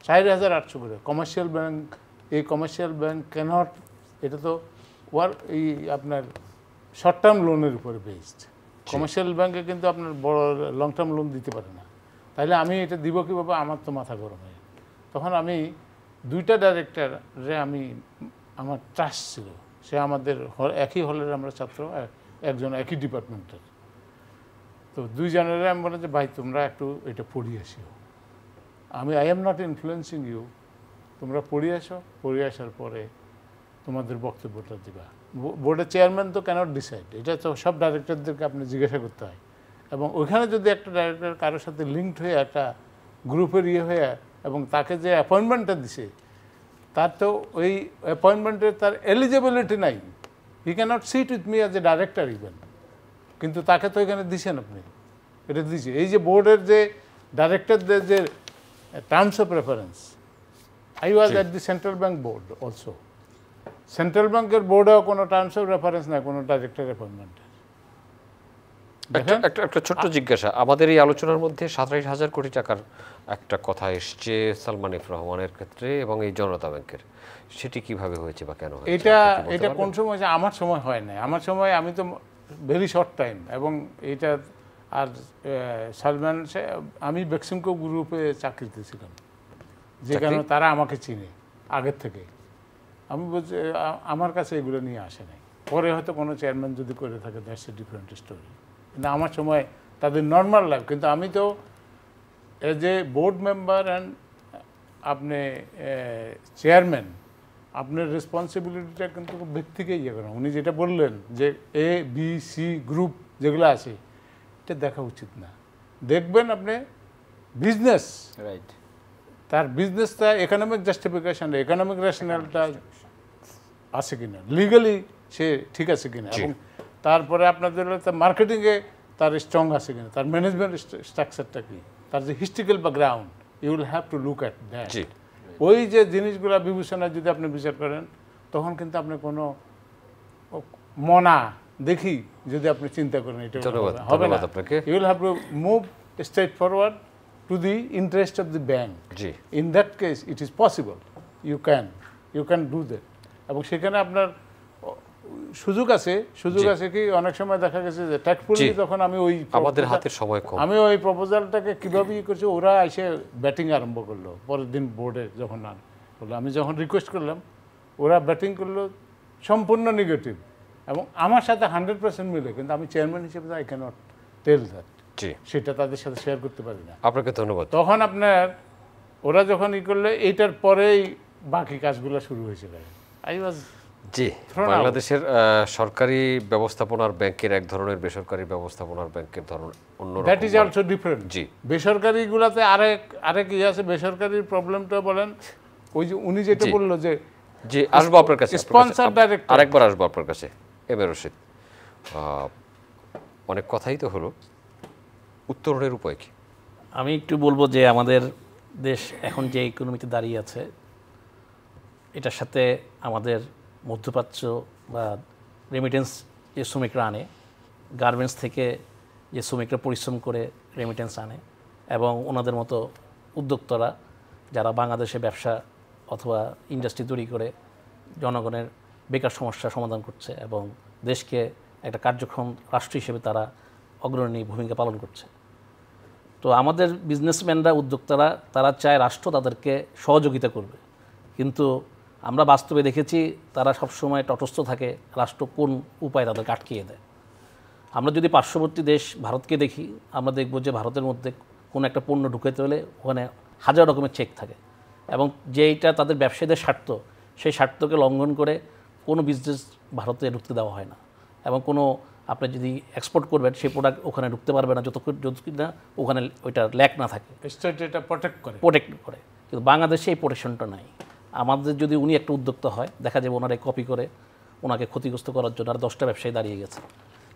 4,800 কোটি। কমার্শিয়াল ব্যাংক, এই কমার্শিয়াল ব্যাংক ক্যানট, এটা তো এই আপনার শর্ট টার্ম লোনের উপরে বেসড। কমার্শিয়াল ব্যাংকে কিন্তু আপনার বড় লং টার্ম লোন দিতে পারে না। তাইলে আমি এটা দিব কীভাবে? আমার তো মাথা গরম হয়। তখন আমি 2টা ডাইরেক্টরে আমার ট্রাস্ট ছিল, সে আমাদের একই হলের আমরা ছাত্র, একজন একই ডিপার্টমেন্টের। তো 2 জনের আমি বললাম যে ভাই তোমরা একটু এটা পড়িয়ে আসিও, I am not influencing you, তোমরা পড়িয়ে আসো, পড়িয়ে আসার পরে তোমাদের বক্তব্যটা দিবা। বোর্ডের চেয়ারম্যান তো ক্যানট ডিসাইড, এটা তো সব ডাইরেক্টরদেরকে আপনি জিজ্ঞাসা করতে হয়। এবং ওইখানে যদি একটা ডাইরেক্টর কারোর সাথে লিঙ্কড হয়ে একটা গ্রুপের হয়ে, এবং তাকে যে অ্যাপয়েন্টমেন্টটা দিছে তার তো ওই অ্যাপয়েন্টমেন্টের তার এলিজিবিলিটি নাই, he can't sit with me as a director even, কিন্তু তাকে তো এখানে দিছেন আপনি, এটা দিছে। এই যে বোর্ডের যে ডাইরেক্টরদের যে terms of reference, I was at the central bank board also. Central ব্যাংকের বোর্ডেও কোনো টার্মস অফ রেফারেন্স নাই কোনো ডাইরেক্টর অ্যাপয়েন্টমেন্টের। একটা ছোট্ট জিজ্ঞাসা, আমাদের এই আলোচনার মধ্যে 27,000 কোটি টাকার একটা কথা এসছে সালমান এফ রহমানের ক্ষেত্রে এবং এই জনতা ব্যাংকের, সেটি কিভাবে হয়েছে বা কেন হয়েছে? এটা কোন সময়? আমার সময় হয় নাই, আমার সময় আমি তো ভেরি শর্ট টাইম। এবং এটা আর সালমান, আমি বেক্সিমকো গ্রুপে চাকরিতে ছিলাম, যে কারণে তারা আমাকে চিনে আগের থেকে। আমি বলছি আমার কাছে এগুলো নিয়ে আসে নাই, পরে হয়তো কোনো চেয়ারম্যান যদি করে থাকে দ্যাটস এ ডিফারেন্ট স্টোরি, কিন্তু আমার সময় তাদের নর্মাল লাইফ। কিন্তু আমি তো as a board member and আপনি চেয়ারম্যান, আপনার রেসপন্সিবিলিটিটা কিন্তু ব্যক্তিকে করেন। উনি যেটা বললেন যে ABC গ্রুপ যেগুলো আছে, এটা দেখা উচিত না। দেখবেন আপনি বিজনেস, রাইট, তার বিজনেসটা ইকোনমিক জাস্টিফিকেশন, ইকোনমিক রেশনালটা আছে কিনা, লিগালি সে ঠিক আছে কিনা, এবং তারপরে আপনাদের মার্কেটিংয়ে তার স্ট্রং আছে কিনা, তার ম্যানেজমেন্ট স্ট্রাকচারটা কি, তার যে historical background, you will have to look at that. ওই যে জিনিসগুলো বিবেচনায় যদি আপনি বিচার করেন, তখন কিন্তু আপনি কোনো মনা দেখি যদি আপনি চিন্তা করেন, এটা হবে না। You will have to move straight forward to the interest of the bank. In that case it is possible, you can do that. এবং সেখানে আপনার সুযোগ আছে কি অনেক সময় দেখা গেছে যে ট্যাক্টফুলি যখন আমি আমাদের হাতের সময় কম, আমি ওই প্রপোজালটাকে কীভাবে করছি, ওরা এসে ব্যাটিং আরম্ভ করলো পরের দিন বোর্ডে যখন হলো, আমি যখন রিকোয়েস্ট করলাম ওরা ব্যাটিং করলো সম্পূর্ণ নেগেটিভ, এবং আমার সাথে 100% মিলে, কিন্তু আমি চেয়ারম্যান হিসেবে আই ক্যানট টেল দ্যাট, জি, সেটা তাদের সাথে শেয়ার করতে পারি না। আপনাকে ধন্যবাদ। তখন আপনার ওরা যখন করলে এইটার পরেই বাকি কাজগুলো শুরু হয়েছিল। আই ওয়াজ জি, বাংলাদেশের সরকারি ব্যবস্থাপনার ব্যাংকের এক ধরনের, বেসরকারি ব্যবস্থাপনার ব্যাংকের ধরন অন্য রকম। That is also different. জি, বেসরকারিগুলোতে আরেক ইয়ে আছে। বেসরকারির প্রবলেমটা বলেন, ওই যে উনি যেটা বললো যে জি, আসবো আপনার কাছে, স্পন্সর ডাইরেক্টর। আরেকবার আসবো আপনার কাছে। এম এ রশিদ, অনেক কথাই তো হলো, উত্তরণের উপায় কি? আমি একটু বলবো যে আমাদের দেশ এখন যে ইকোনমিতে দাঁড়িয়ে আছে, এটার সাথে আমাদের মধ্যপ্রাচ্য বা রেমিটেন্স যে শ্রমিকরা আনে, গার্মেন্টস থেকে যে শ্রমিকরা পরিশ্রম করে রেমিটেন্স আনে, এবং ওনাদের মতো উদ্যোক্তারা যারা বাংলাদেশে ব্যবসা অথবা ইন্ডাস্ট্রি তৈরি করে জনগণের বেকার সমস্যা সমাধান করছে এবং দেশকে একটা কার্যক্ষম রাষ্ট্র হিসেবে তারা অগ্রণী ভূমিকা পালন করছে। তো আমাদের বিজনেসম্যানরা, উদ্যোক্তারা, তারা চায় রাষ্ট্র তাদেরকে সহযোগিতা করবে, কিন্তু আমরা বাস্তবে দেখেছি তারা সবসময় তটস্থ থাকে, রাষ্ট্র কোন উপায়ে তাদেরকে আটকিয়ে দেয়। আমরা যদি পার্শ্ববর্তী দেশ ভারতকে দেখি, আমরা দেখব যে ভারতের মধ্যে কোনো একটা পণ্য ঢুকাতে হলে ওখানে হাজার রকমের চেক থাকে, এবং যেইটা তাদের ব্যবসায়ীদের স্বার্থ, সেই স্বার্থকে লঙ্ঘন করে কোনো বিজনেস ভারতে ঢুকতে দেওয়া হয় না, এবং কোনো আপনি যদি এক্সপোর্ট করবেন সেই প্রোডাক্ট ওখানে ঢুকতে পারবে না যতক্ষণ না ওখানে ওইটা ল্যাক না থাকে, স্টেট এটা প্রোটেক্ট করে। কিন্তু বাংলাদেশে এই প্রোটেকশনটা নাই। আমাদের যদি উনি একটা উদ্যোক্তা হয়, দেখা যাবে ওনারা কপি করে ওনাকে ক্ষতিগ্রস্ত করার জন্য আর 10টা ব্যবসায়ী দাঁড়িয়ে গেছে।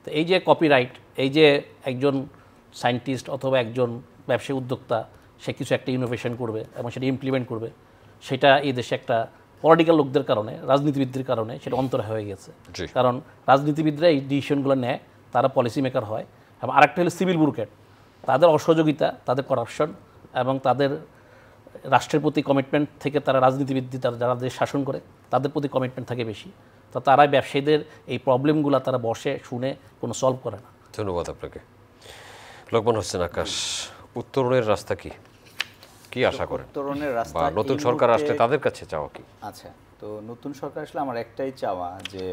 তো এই যে কপিরাইট, এই যে একজন সায়েন্টিস্ট অথবা একজন ব্যবসায়ী উদ্যোক্তা সে কিছু একটা ইনোভেশন করবে এবং সেটা ইমপ্লিমেন্ট করবে, সেটা এই দেশে একটা পলিটিক্যাল লোকদের কারণে, রাজনীতিবিদদের কারণে সেটা অন্তরা হয়ে গেছে। কারণ রাজনীতিবিদরা এই ডিসিশনগুলো নেয়, তারা পলিসি মেকার হয়। এবং আরেকটা হলো সিভিল ব্যুরোক্র্যাট, তাদের অসহযোগিতা, তাদের করাপশন এবং তাদের রাষ্ট্রের প্রতি কমিটমেন্ট থেকে তারা রাজনীতিবিদ যারা দেশ শাসন করে তাদের প্রতি কমিটমেন্ট থাকে বেশি। তো তারা ব্যবসায়ীদের এই প্রবলেমগুলো তারা বসে শুনে কোনো সলভ করে না। ধন্যবাদ আপনাকে। লোকমান হোসেন আকাশ, উত্তরণের রাস্তা কি, কি আশা করেন? উত্তরণের রাস্তা, বা নতুন সরকার আসলে তাদের কাছে চাওয়া কি? আচ্ছা, তো নতুন সরকার আসলে আমার একটাই চাওয়া যে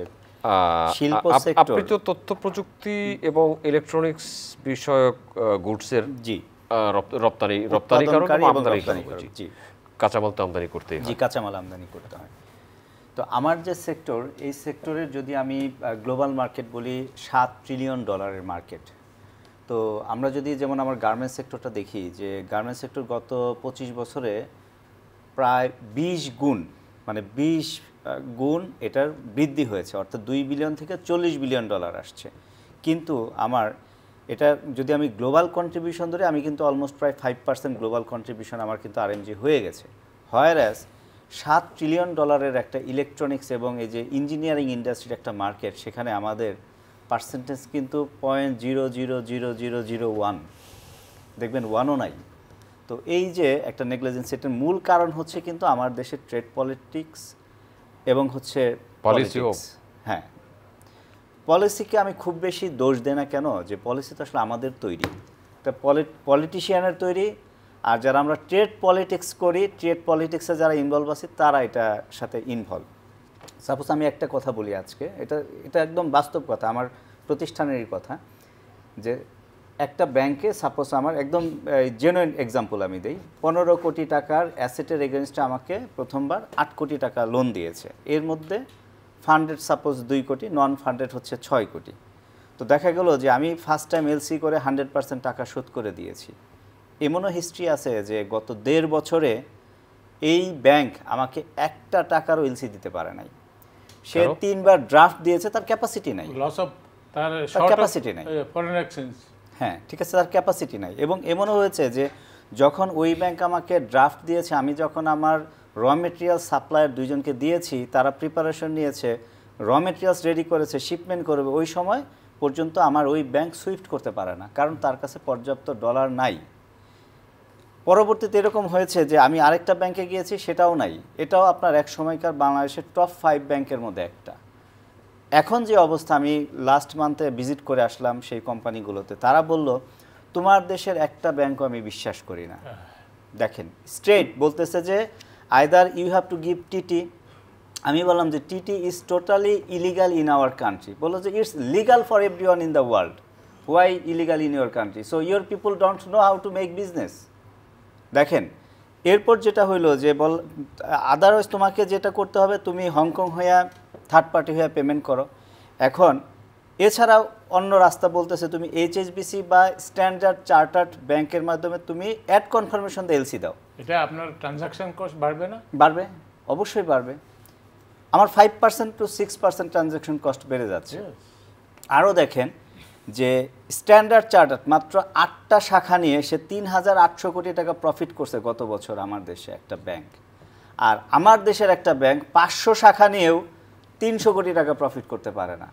শিল্প সেক্টর, আপনি তো তথ্য প্রযুক্তি এবং ইলেকট্রনিক্স বিষয়ক গুডসের জি রপ্তানি কারণ আমদানি কারণ, জি কাঁচামাল তো আমদানি করতেই হয়, জি কাঁচামাল আমদানি করতে হয়। তো আমার যে সেক্টর, এই সেক্টরের যদি আমি গ্লোবাল মার্কেট বলি, $7 ট্রিলিয়ন মার্কেট। তো আমরা যদি যেমন আমার গার্মেন্টস সেক্টরটা দেখি, যে গার্মেন্টস সেক্টর গত 25 বছরে প্রায় 20 গুণ, মানে 20 গুণ এটার বৃদ্ধি হয়েছে, অর্থাৎ $2 বিলিয়ন থেকে $40 বিলিয়ন আসছে। কিন্তু আমার এটা যদি আমি গ্লোবাল কন্ট্রিবিউশন ধরে, আমি কিন্তু অলমোস্ট প্রায় 5% গ্লোবাল কন্ট্রিবিউশন আমার কিন্তু আরএমজি হয়ে গেছে। হোয়ারঅ্যাজ $7 ট্রিলিয়ন একটা ইলেকট্রনিক্স এবং এই যে ইঞ্জিনিয়ারিং ইন্ডাস্ট্রির একটা মার্কেট, সেখানে আমাদের পার্সেন্টেজ কিন্তু 0.00001, দেখবেন 1ও নাই। তো এই যে একটা নেগলিজেন্স, এটার মূল কারণ হচ্ছে কিন্তু আমার দেশের ট্রেড পলিটিক্স এবং হচ্ছে পলিটিক্স। হ্যাঁ, পলিসিকে আমি খুব বেশি দোষ দেই না। কেন? যে পলিসি তো আসলে আমাদের তৈরি, একটা পলিটিশিয়ানের তৈরি, আর যারা আমরা ট্রেড পলিটিক্স করি, ট্রেড পলিটিক্সে যারা ইনভলভ আছে তারা এটার সাথে ইনভলভ। সাপোজ আমি একটা কথা বলি আজকে, এটা একদম বাস্তব কথা, আমার প্রতিষ্ঠানেরই কথা, যে একটা ব্যাংকে সাপোজ আমার একদম জেনুইন এক্সাম্পল আমি দিই, 15 কোটি টাকার অ্যাসেটের এগেনস্টে আমাকে প্রথমবার 8 কোটি টাকা লোন দিয়েছে। এর মধ্যে ফান্ডেড সাপোজ 2 কোটি, নন ফান্ডেড হচ্ছে 6 কোটি। তো দেখা গেল যে আমি ফার্স্ট টাইম এলসি করে 100% টাকা শোধ করে দিয়েছি। এমনও হিস্ট্রি আছে যে গত 1.5 বছরে এই ব্যাংক আমাকে একটা টাকারও এলসি দিতে পারে নাই। সে 3বার ড্রাফট দিয়েছে, তার ক্যাপাসিটি নাই, লস অফ তার ক্যাপাসিটি নাই, ফরেন এক্সচেঞ্জ। হ্যাঁ, ঠিক আছে, তার ক্যাপাসিটি নাই। এবং এমনও হয়েছে যে যখন ওই ব্যাংক আমাকে ড্রাফট দিয়েছে, আমি যখন আমার র মেটেরিয়াল সাপ্লায়ার 2 জনকে দিয়েছি, তারা প্রিপারেশন নিয়েছে, র মেটেরিয়ালস রেডি করেছে, শিপমেন্ট করবে, ওই সময় পর্যন্ত আমার ওই ব্যাংক সুইফট করতে পারে না, কারণ তার কাছে পর্যাপ্ত ডলার নাই। পরবর্তীতে এরকম হয়েছে যে আমি আরেকটা ব্যাংকে গিয়েছি, সেটাও নাই। এটাও আপনার এক সময়কার বাংলাদেশের টপ 5 ব্যাংকের মধ্যে একটা। এখন যে অবস্থা, আমি লাস্ট মান্থে ভিজিট করে আসলাম সেই কোম্পানিগুলোতে, তারা বলল তোমার দেশের একটা ব্যাংকও আমি বিশ্বাস করি না। দেখেন, স্ট্রেট বলতেছে যে either you have to give TT আমি বললাম যে TT is totally illegal in our country. বললো যে it's legal for everyone in the world, why illegal in your country, so your people don't know how to make business. দেখেন এরপর যেটা হইলো যে বল আদারওয়াইজ তোমাকে যেটা করতে হবে, তুমি হংকং হইয়া থার্ড পার্টি হইয়া পেমেন্ট করো। এখন এছাড়াও অন্য রাস্তা বলতেছে তুমি HSBC বা স্ট্যান্ডার্ড চার্টার্ড ব্যাংকের মাধ্যমে তুমি অ্যাড কনফার্মেশন দিয়ে এলসি দাও। এটা আপনার ট্রানজাকশন কস্ট বাড়বে না? বাড়বে, অবশ্যই বাড়বে। আমার 5% to 6% ট্রানজাকশন কস্ট বেড়ে যাচ্ছে। আরও দেখেন যে স্ট্যান্ডার্ড চার্টার্ড মাত্র 8টা শাখা নিয়ে সে 3,800 কোটি টাকা প্রফিট করছে গত বছর আমার দেশে একটা ব্যাংক। আর আমার দেশের একটা ব্যাংক 500 শাখা নিয়েও 300 কোটি টাকা প্রফিট করতে পারে না।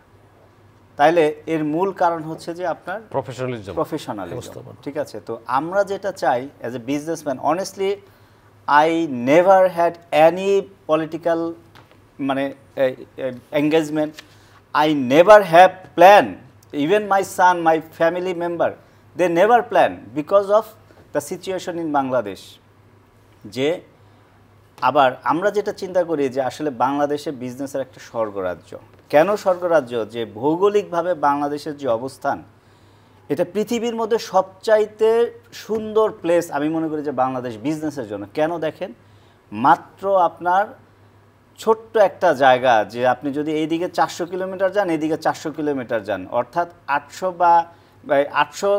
তাইলে এর মূল কারণ হচ্ছে যে আপনার প্রফেশনালিজম। ঠিক আছে, তো আমরা যেটা চাই as a businessman, honestly I never had any political মানে engagement, I never have plan, even my son, my family member, they never plan because of the situation in Bangladesh. যে আবার আমরা যেটা চিন্তা করি যে আসলে বাংলাদেশে বিজনেসের একটা স্বর্গরাজ্য। কেন স্বর্গরাজ্য? যে ভৌগোলিকভাবে বাংলাদেশের যে অবস্থান, এটা পৃথিবীর মধ্যে সবচাইতে সুন্দর প্লেস আমি মনে করি যে বাংলাদেশ বিজনেসের জন্য। কেন দেখেন, মাত্র আপনার ছোট্ট একটা জায়গা, যে আপনি যদি এইদিকে 400 কিলোমিটার যান, এইদিকে 400 কিলোমিটার যান, অর্থাৎ 800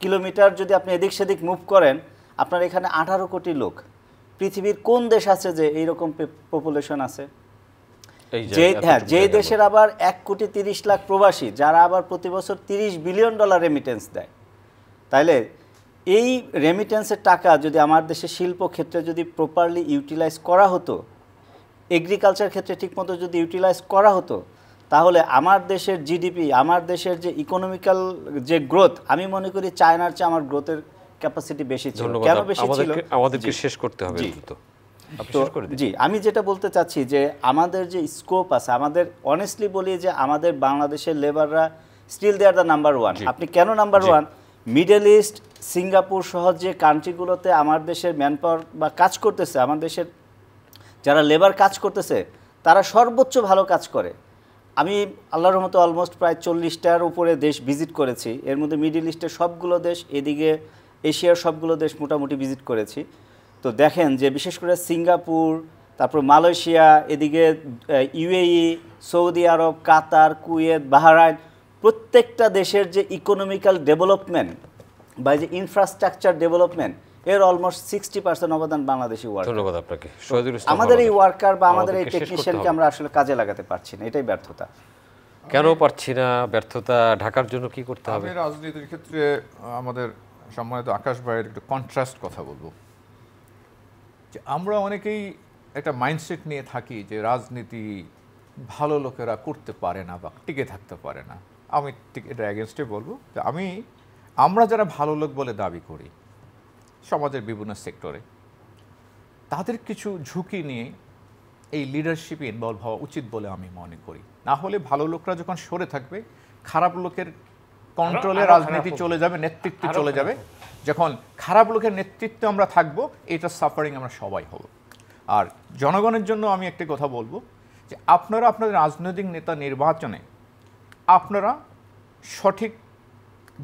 কিলোমিটার যদি আপনি এদিক সেদিক মুভ করেন, আপনার এখানে 18 কোটি লোক। পৃথিবীর কোন দেশ আছে যে এইরকম পপুলেশন আছে? যে দেশের আবার 1,30,00,000 প্রবাসী, যারা আবার প্রতি বছর $30 বিলিয়ন রেমিটেন্স দেয়। তাইলে এই রেমিটেন্সের টাকা যদি আমার দেশের শিল্প ক্ষেত্রে যদি প্রপারলি ইউটিলাইজ করা হতো, এগ্রিকালচার ক্ষেত্রে ঠিকমতো যদি ইউটিলাইজ করা হতো, তাহলে আমার দেশের জিডিপি, আমার দেশের যে ইকোনমিক্যাল যে গ্রোথ, আমি মনে করি চায়নার চেয়ে আমার গ্রোথের ক্যাপাসিটি বেশি ছিল। কেন বেশি ছিল? আমাদেরকে শেষ করতে হবে। তো জি, আমি যেটা বলতে চাচ্ছি যে আমাদের যে স্কোপ আছে, আমাদের অনেস্টলি বলি যে আমাদের বাংলাদেশের লেবাররা still they are the number one. আপনি কেন number one? Middle east, Singapore সহ যে কান্ট্রিগুলোতে আমার দেশের ম্যান পাওয়ার বা কাজ করতেছে, আমার দেশের যারা লেবার কাজ করতেছে, তারা সর্বোচ্চ ভালো কাজ করে। আমি আল্লাহর রহমতে অলমোস্ট প্রায় 40টার উপরে দেশ ভিজিট করেছি। এর মধ্যে মিডল ইস্টের সবগুলো দেশ, এদিকে এশিয়ার সবগুলো দেশ মোটামুটি ভিজিট করেছি। তো দেখেন যে বিশেষ করে সিঙ্গাপুর, তারপর মালয়েশিয়া, এদিকে UAE, সৌদি আরব, কাতার, কুয়েত, বাহরাইন, প্রত্যেকটা দেশের যে ইকোনমিক্যাল ডেভেলপমেন্ট বা যে ইনফ্রাস্ট্রাকচার ডেভেলপমেন্ট, এর অলমোস্ট 60% অবদান বাংলাদেশি ওয়ার্কার। ধন্যবাদ আপনাকে। আমাদের এই ওয়ার্কার বা আমাদের এই টেকনিশিয়ানকে আমরা আসলে কাজে লাগাতে পারছি না, এটাই ব্যর্থতা। কেন পারছি না? ব্যর্থতা ঢাকার জন্য কি করতে হবে? আমি রাজনীতির ক্ষেত্রে আমাদের সম্মানিত আকাশ ভাইয়ের একটু কন্ট্রাস্ট কথা বলবো। যে আমরা অনেকেই একটা মাইন্ডসেট নিয়ে থাকি যে রাজনীতি ভালো লোকেরা করতে পারে না বা টিকে থাকতে পারে না। আমি ঠিক এটা অ্যাগেনস্টে বলবো যে আমরা যারা ভালো লোক বলে দাবি করি সমাজের বিভিন্ন সেক্টরে, তাদের কিছু ঝুঁকি নিয়ে এই লিডারশিপে ইনভলভ হওয়া উচিত বলে আমি মনে করি। না হলে ভালো লোকরা যখন সরে থাকবে, খারাপ লোকের কন্ট্রোলে রাজনীতি চলে যাবে, নেতৃত্ব চলে যাবে। যখন খারাপ লোকের নেতৃত্বে আমরা থাকবো, এটা সাফারিং আমরা সবাই হব। আর জনগণের জন্য আমি একটা কথা বলবো যে আপনারা আপনাদের রাজনৈতিক নেতা নির্বাচনে আপনারা সঠিক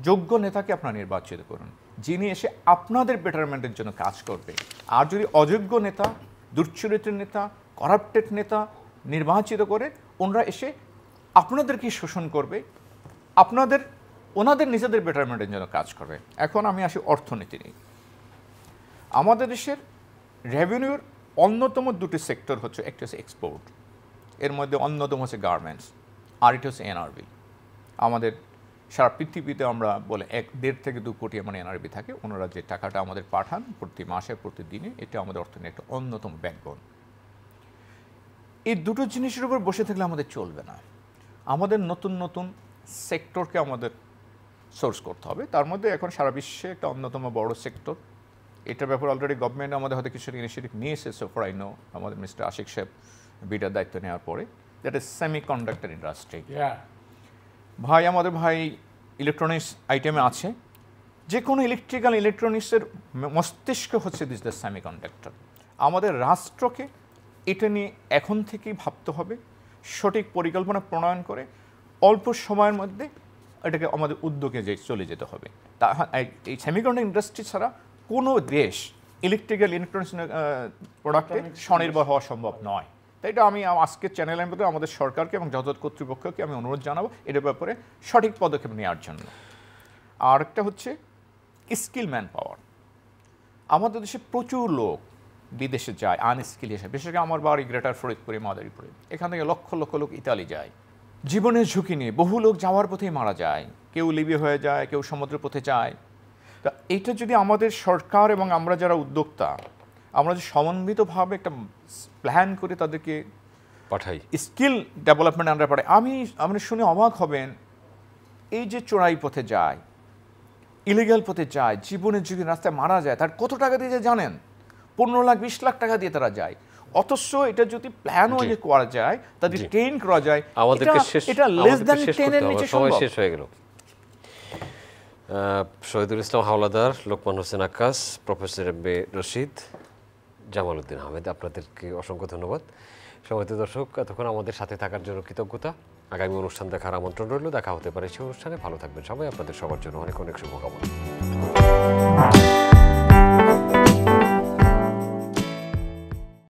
যোগ্য নেতাকে আপনারা নির্বাচিত করুন, যিনি এসে আপনাদের বেটারমেন্টের জন্য কাজ করবে। আর যদি অযোগ্য নেতা, দুশ্চরিত্র নেতা, করাপ্টেড নেতা নির্বাচিত করে ওনারা এসে আপনাদেরকে শোষণ করবে, ওনাদের নিজেদের বেটারমেন্টের জন্য কাজ করবে। এখন আমি আসি অর্থনীতি নিয়ে। আমাদের দেশের রেভিনিউর অন্যতম দুটি সেক্টর হচ্ছে, একটা হচ্ছে এক্সপোর্ট, এর মধ্যে অন্যতম হচ্ছে গার্মেন্টস, আর এটা হচ্ছে NRB। আমাদের সারা পৃথিবীতে আমরা বলে 1.5 থেকে 2 কোটি আমার NRB থাকে। ওনারা যে টাকাটা আমাদের পাঠান প্রতি মাসে, প্রতিদিনে, এটা আমাদের অর্থনীতির একটা অন্যতম ব্যাকবোন। এই দুটো জিনিসের উপর বসে থাকলে আমাদের চলবে না। আমাদের নতুন নতুন সেক্টরকে আমাদের সোর্স করতে হবে। তার মধ্যে এখন সারা বিশ্বে একটা অন্যতম বড় সেক্টর, এটার ব্যাপারে অলরেডি গভর্নমেন্ট আমাদের হয়তো কিছু ইনিশিয়েটিভ নিয়েছে। সো ফর আই নো, আমাদের মিস্টার আশিক সাহেব বিটার দায়িত্ব নেওয়ার পরে, দ্যাট ইজ সেমিকন্ডাক্টর ইন্ডাস্ট্রি। আমাদের ভাই ইলেকট্রনিক্স আইটেমে আছে। যে কোনো ইলেকট্রনিক্সের মস্তিষ্ক হচ্ছে দিস দ্য সেমিকন্ডাক্টর। আমাদের রাষ্ট্রকে এটা নিয়ে এখন থেকেই ভাবতে হবে, সঠিক পরিকল্পনা প্রণয়ন করে অল্প সময়ের মধ্যে এটাকে আমাদের উদ্যোগে চলে যেতে হবে। তা এই সেমিকন্ডাক্টর ইন্ডাস্ট্রি ছাড়া কোনো দেশ ইলেকট্রিক্যাল ইলেকট্রনিক্স প্রোডাক্টে স্বনির্ভর হওয়া সম্ভব নয়। তাই এটা আমি আজকের চ্যানেলের মধ্যে আমাদের সরকারকে এবং যথাযথ কর্তৃপক্ষকে আমি অনুরোধ জানাবো এটার ব্যাপারে সঠিক পদক্ষেপ নেওয়ার জন্য। আর একটা হচ্ছে স্কিল ম্যান পাওয়ার। আমাদের দেশে প্রচুর লোক বিদেশে যায় আনস্কিল হিসেবে, বিশেষ করে আমার বাড়ি গ্রেটার ফরিদপুরে, মাদারীপুরে, এখান থেকে লক্ষ লক্ষ লোক ইতালি যায় জীবনের ঝুঁকি নিয়ে। বহু লোক যাওয়ার পথেই মারা যায়, কেউ লিবিয়া হয়ে যায়, কেউ সমুদ্র পথে যায়। তা এটা যদি আমাদের সরকার এবং আমরা যারা উদ্যোক্তা আমরা যদি সমন্বিতভাবে একটা প্ল্যান করে তাদেরকে পাঠাই, স্কিল ডেভেলপমেন্ট আন্ডার পাঠাই, আপনি শুনে অবাক হবেন এই যে চোরাই পথে যায়, ইলিগাল পথে যায়, জীবনের ঝুঁকি রাস্তায় মারা যায়, তার কত টাকা দিয়ে যায় জানেন? 15 লাখ 20 লাখ টাকা দিয়ে তারা যায়। অথচ এটা যদি প্ল্যান অনুযায়ী করা যায়, তাদের ট্রেন করা যায়, এটা লেস দ্যান 10 এর নিচে সময় সম্ভব। শেষ হয়ে গেল। Shahidul Islam Howlader, Lokman Hossain Akkas, professor M A Rashid, Jamal Uddin Ahmed, আপনাদেরকে অসংখ্য ধন্যবাদ। সম্মানিত দর্শক, এতক্ষণ আমাদের সাথে থাকার জন্য কৃতজ্ঞতা। আগামী অনুষ্ঠান দেখার আমন্ত্রণ রইল। দেখা হতে পারে সেই অনুষ্ঠানে। ভালো থাকবেন সবাই। আপনাদের সবার জন্য অনেক অনেক শুভকামনা।